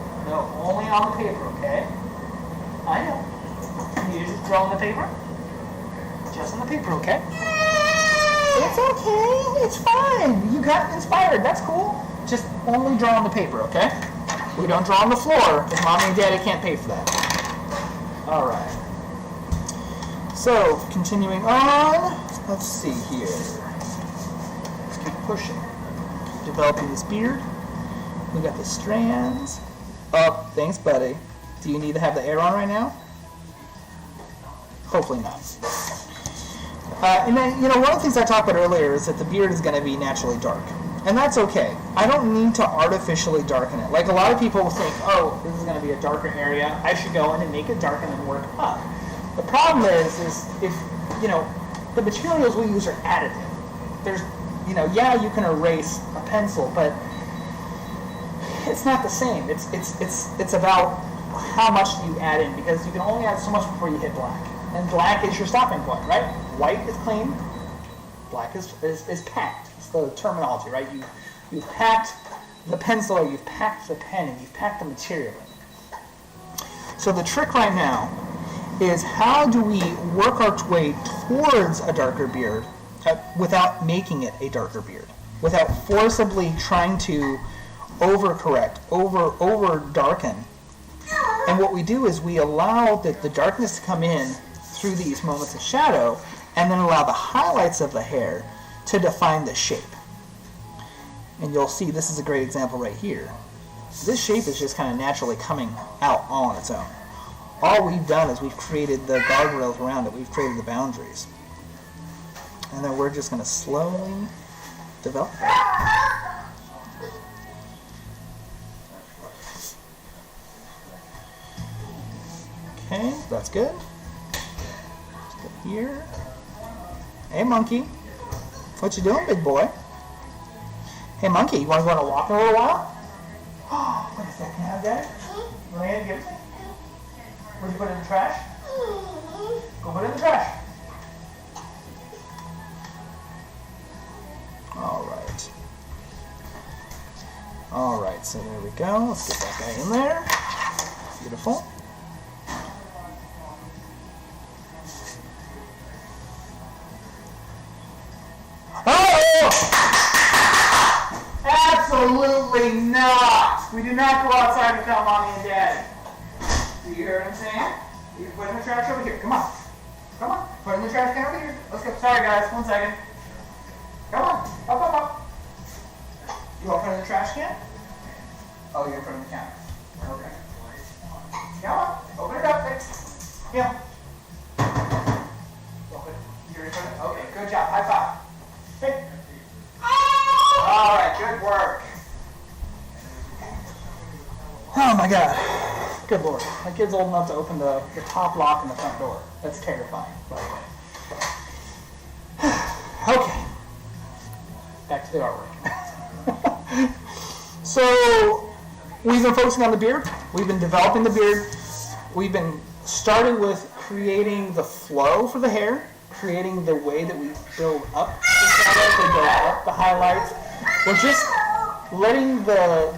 only on the paper, okay? I know. You just draw on the paper? Just on the paper, okay? It's okay. It's fine. You got inspired. That's cool. Just only draw on the paper, okay? We don't draw on the floor because mommy and daddy can't pay for that. All right. So, continuing on. Let's see here. Let's keep pushing. Developing this beard. We got the strands. Oh, thanks, buddy. Do you need to have the air on right now? Hopefully not. And then, one of the things I talked about earlier is that the beard is going to be naturally dark. And that's okay. I don't need to artificially darken it. Like a lot of people will think, oh, this is going to be a darker area. I should go in and make it dark and then work up. The problem is if, the materials we use are additive. There's, yeah, you can erase a pencil, but it's not the same. It's about how much do you add in, because you can only add so much before you hit black. And black is your stopping point, right? White is clean, black is packed. It's the terminology, right? You've packed the pencil, or you've packed the pen, and you've packed the material in. So the trick right now is how do we work our way towards a darker beard without making it a darker beard, without forcibly trying to overcorrect, over darken. And what we do is we allow the darkness to come in through these moments of shadow, and then allow the highlights of the hair to define the shape. And you'll see this is a great example right here. This shape is just kind of naturally coming out all on its own. All we've done is we've created the guardrails around it. We've created the boundaries. And then we're just going to slowly develop that. Okay, that's good. Let's go here. Hey, monkey. What you doing, big boy? Hey, monkey, you want to go on a walk in a little while? Oh, what is that? Can I have that? You want to give it to me? Where'd you put it in the trash? Go put it in the trash. All right, so there we go. Let's get that guy in there. Beautiful. Absolutely not! We do not go outside without mommy and daddy. Do you hear what I'm saying? You can put it in the trash over here. Come on. Come on. Put it in the trash can over here. Let's go. Sorry, guys. 1 second. Come on. Up. You want to put it in the trash can? Oh, you're going to put it in the counter. Okay. Come on. Open it up. Yeah. Open it. You're going to put it? Okay. Good job. High five. Hey. All right, good work. Oh my God. Good Lord. My kid's old enough to open the top lock in the front door. That's terrifying, by the way. Okay. Back to the artwork. So, we've been focusing on the beard. We've been developing the beard. We've been starting with creating the flow for the hair, creating the way that we build up the shadows, we build up the highlights. We're just letting the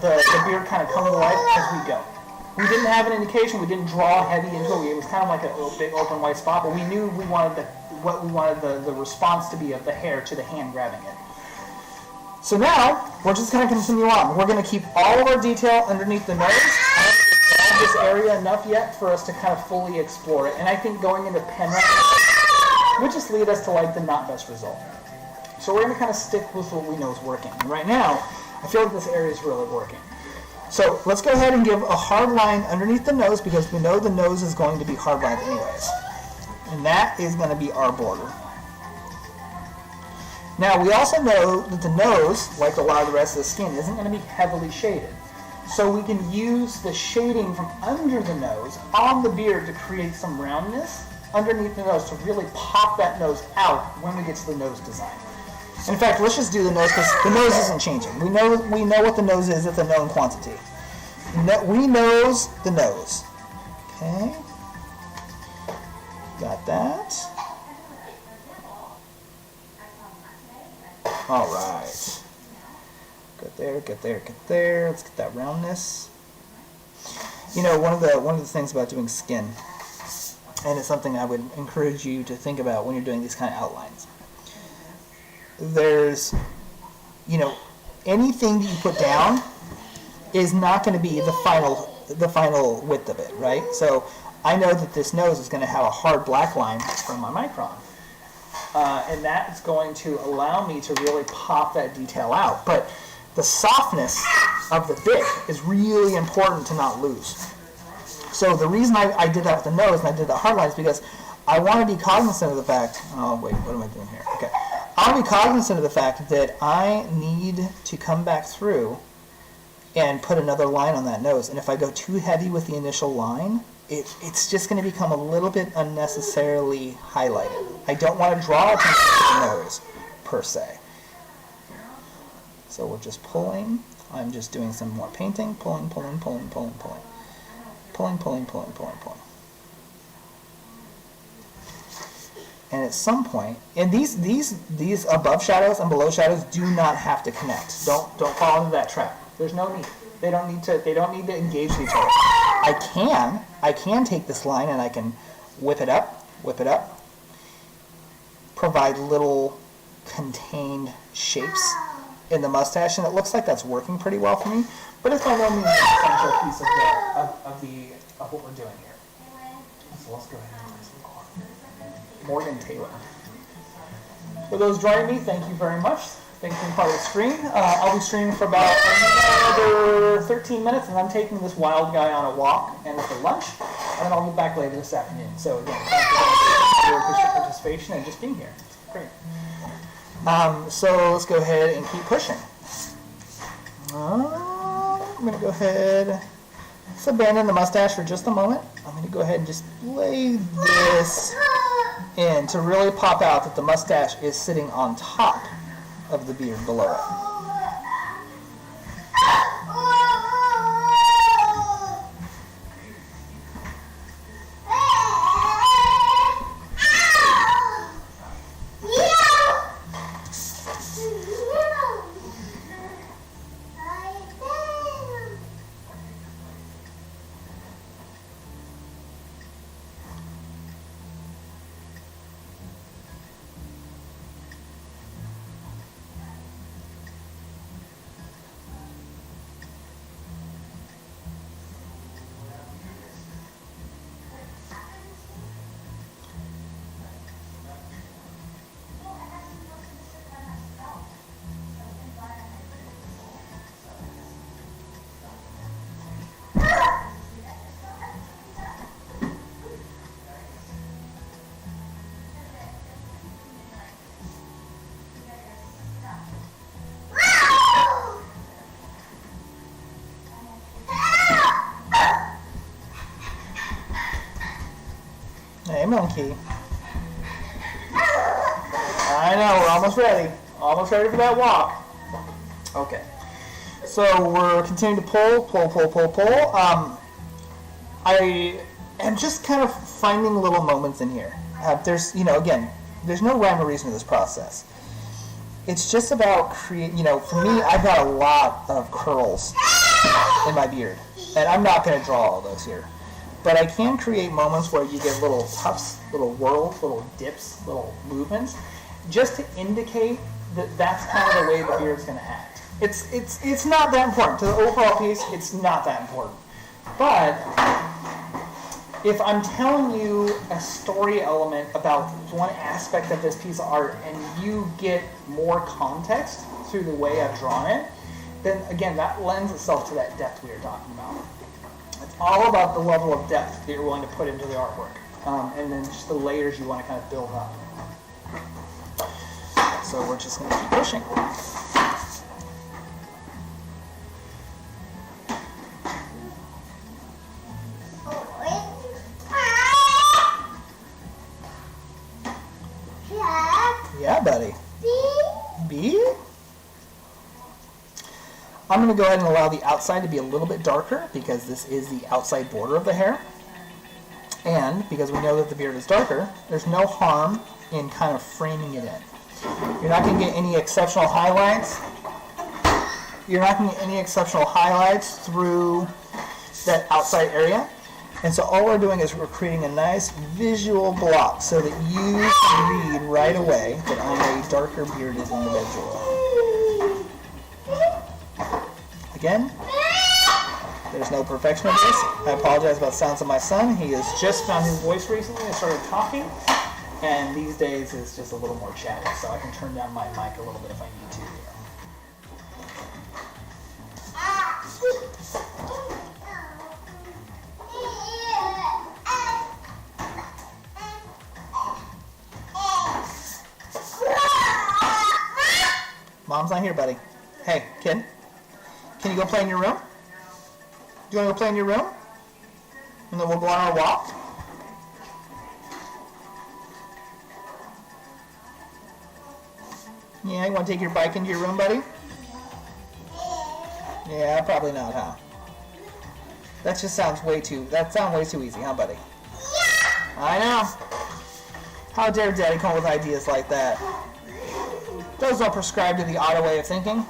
beard kind of come to life as we go. We didn't have an indication. We didn't draw heavy into it. It was kind of like a big open white spot, but we knew we wanted the response to be of the hair to the hand grabbing it. So now we're just going to continue on. We're going to keep all of our detail underneath the nose. I haven't evolved this area enough yet for us to kind of fully explore it, and I think going into pen writing would just lead us to like the not best result. So we're going to kind of stick with what we know is working. And right now, I feel like this area is really working. So let's go ahead and give a hard line underneath the nose, because we know the nose is going to be hard lined anyways. And that is going to be our border. Now we also know that the nose, like a lot of the rest of the skin, isn't going to be heavily shaded. so we can use the shading from under the nose on the beard to create some roundness underneath the nose to really pop that nose out when we get to the nose design. In fact, let's just do the nose because the nose isn't changing. We know what the nose is at the known quantity. We nose the nose. Okay. Got that. All right. Get there, get there, get there. Let's get that roundness. You know, one of the things about doing skin, and it's something I would encourage you to think about when you're doing these kind of outlines. There's, you know, anything that you put down is not going to be the final width of it, right? So I know that this nose is going to have a hard black line from my micron. And that is going to allow me to really pop that detail out. But the softness of the bit is really important to not lose. So the reason I did that with the nose and I did the hard line is because I want to be cognizant of the fact, oh wait, what am I doing here? Okay. I want to be cognizant of the fact that I need to come back through and put another line on that nose. And if I go too heavy with the initial line, it's just going to become a little bit unnecessarily highlighted. I don't want to draw attention to the nose, per se. So we're just pulling. I'm just doing some more painting. Pulling, pulling, pulling, pulling, pulling. Pulling, pulling, pulling, pulling, pulling. And at some point, and these above shadows and below shadows do not have to connect. Don't fall into that trap. There's no need. They don't need to engage with each other. I can take this line and I can whip it up, provide little contained shapes in the mustache, and it looks like that's working pretty well for me. But it's by no means an essential piece of what we're doing here. So let's go ahead and do some more. Morgan Taylor. For those joining me, thank you very much. Thanks for being part of the stream. I'll be streaming for about another 13 minutes, and I'm taking this wild guy on a walk and for lunch, and then I'll be back later this afternoon. So again, thank you for your participation and just being here. It's great. So let's go ahead and keep pushing. I'm going to go ahead, let's abandon the mustache for just a moment. I'm going to go ahead and just lay this in to really pop out that the mustache is sitting on top of the beard below it. Hey, monkey. I know, we're almost ready. Almost ready for that walk. Okay. So we're continuing to pull. I am just kind of finding little moments in here. There's no rhyme or reason to this process. It's just about for me, I've got a lot of curls in my beard. And I'm not going to draw all those here. But I can create moments where you get little tufts, little whirls, little dips, little movements, just to indicate that that's kind of the way the beard's going to act. It's not that important. To the overall piece, it's not that important. But if I'm telling you a story element about one aspect of this piece of art and you get more context through the way I've drawn it, then again, that lends itself to that depth we were talking about. It's all about the level of depth that you're willing to put into the artwork, and then just the layers you want to kind of build up. So we're just going to keep pushing. going to go ahead and allow the outside to be a little bit darker because this is the outside border of the hair. And because we know that the beard is darker, there's no harm in kind of framing it in. You're not going to get any exceptional highlights. You're not going to get any exceptional highlights through that outside area. And so all we're doing is we're creating a nice visual block so that you can read right away that I'm a darker bearded individual. Again, there's no perfection of this. I apologize about the sounds of my son. He has just found his voice recently and started talking. And these days is just a little more chatty, so I can turn down my mic a little bit if I need to. Mom's not here, buddy. Hey, kid. Can you go play in your room? Do you want to go play in your room? And then we'll go on our walk? Yeah, you want to take your bike into your room, buddy? Yeah, probably not, huh? That sounds way too easy, huh, buddy? I know. How dare Daddy come up with ideas like that? Those don't prescribe to the auto way of thinking.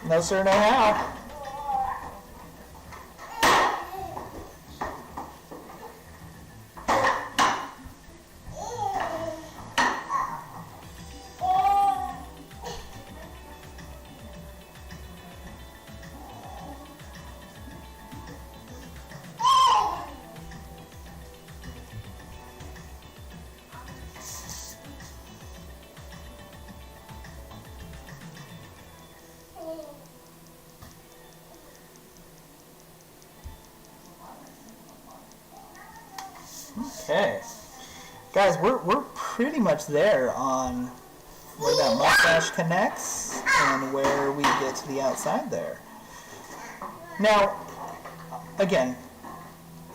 No sir, no how. Okay, guys, we're pretty much there on where that mustache connects and where we get to the outside there. Now, again,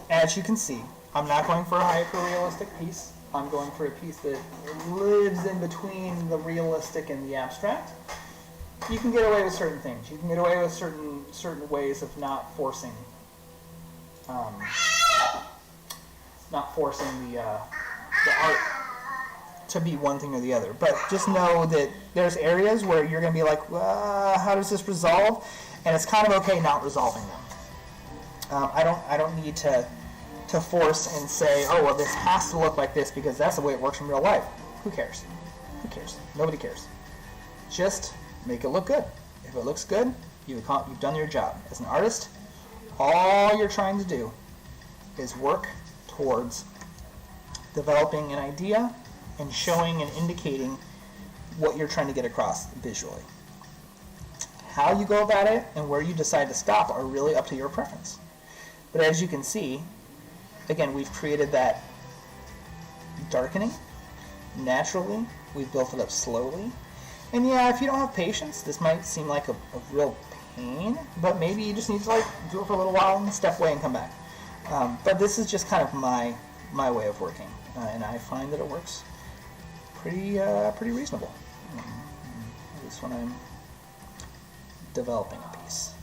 as you can see, I'm not going for a hyper-realistic piece. I'm going for a piece that lives in between the realistic and the abstract. You can get away with certain things. You can get away with certain ways of not forcing the art to be one thing or the other. But just know that there's areas where you're going to be like, how does this resolve? And it's kind of okay not resolving them. I don't need to force and say, oh, well, this has to look like this because that's the way it works in real life. Who cares? Who cares? Nobody cares. Just make it look good. If it looks good, you've done your job. As an artist, all you're trying to do is work towards developing an idea and showing and indicating what you're trying to get across visually. How you go about it and where you decide to stop are really up to your preference. But as you can see, again, we've created that darkening naturally. We've built it up slowly. And yeah, if you don't have patience, this might seem like a real pain, but maybe you just need to do it for a little while and step away and come back. But this is just kind of my way of working, and I find that it works pretty reasonable. At least when I'm developing a piece.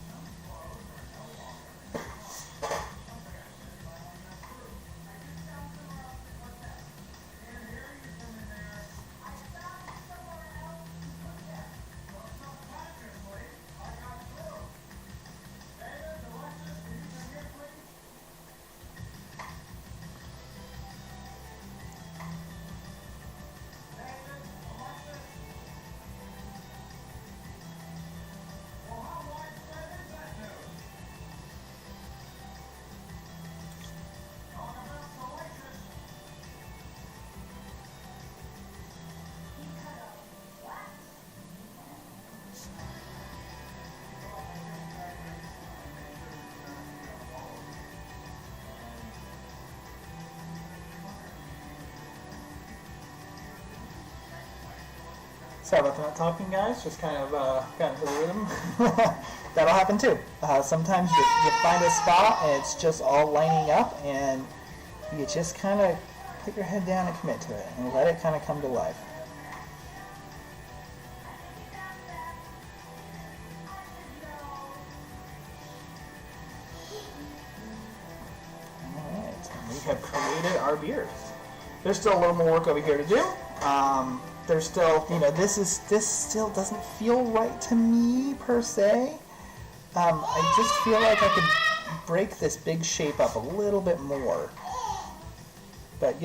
Sorry about the not talking, guys. Just kind of got into the rhythm. That'll happen too. Sometimes you find a spot and it's just all lining up, and you just kind of put your head down and commit to it and let it kind of come to life. have created our beard. There's still a little more work over here to do. There's still, this still doesn't feel right to me per se. I just feel like I could break this big shape up a little bit more. But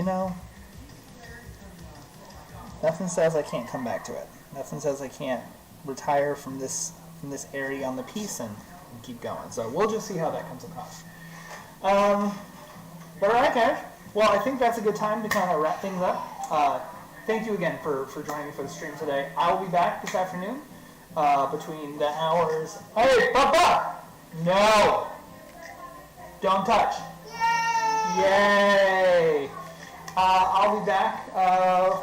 nothing says I can't come back to it. Nothing says I can't retire from this area on the piece and keep going. So we'll just see how that comes across. But alright guys, well I think that's a good time to kind of wrap things up. Thank you again for joining me for the stream today. I will be back this afternoon between the hours... Hey, Papa! No! Don't touch. Yay! I'll be back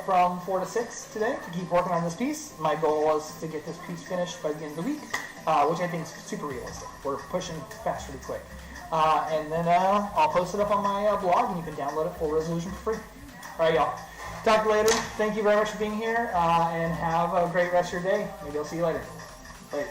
from 4 to 6 today to keep working on this piece. My goal was to get this piece finished by the end of the week, which I think is super realistic. We're pushing fast really quick. And then I'll post it up on my blog, and you can download it full resolution for free. All right, y'all. Talk to you later. Thank you very much for being here, and have a great rest of your day. Maybe I'll see you later. Bye.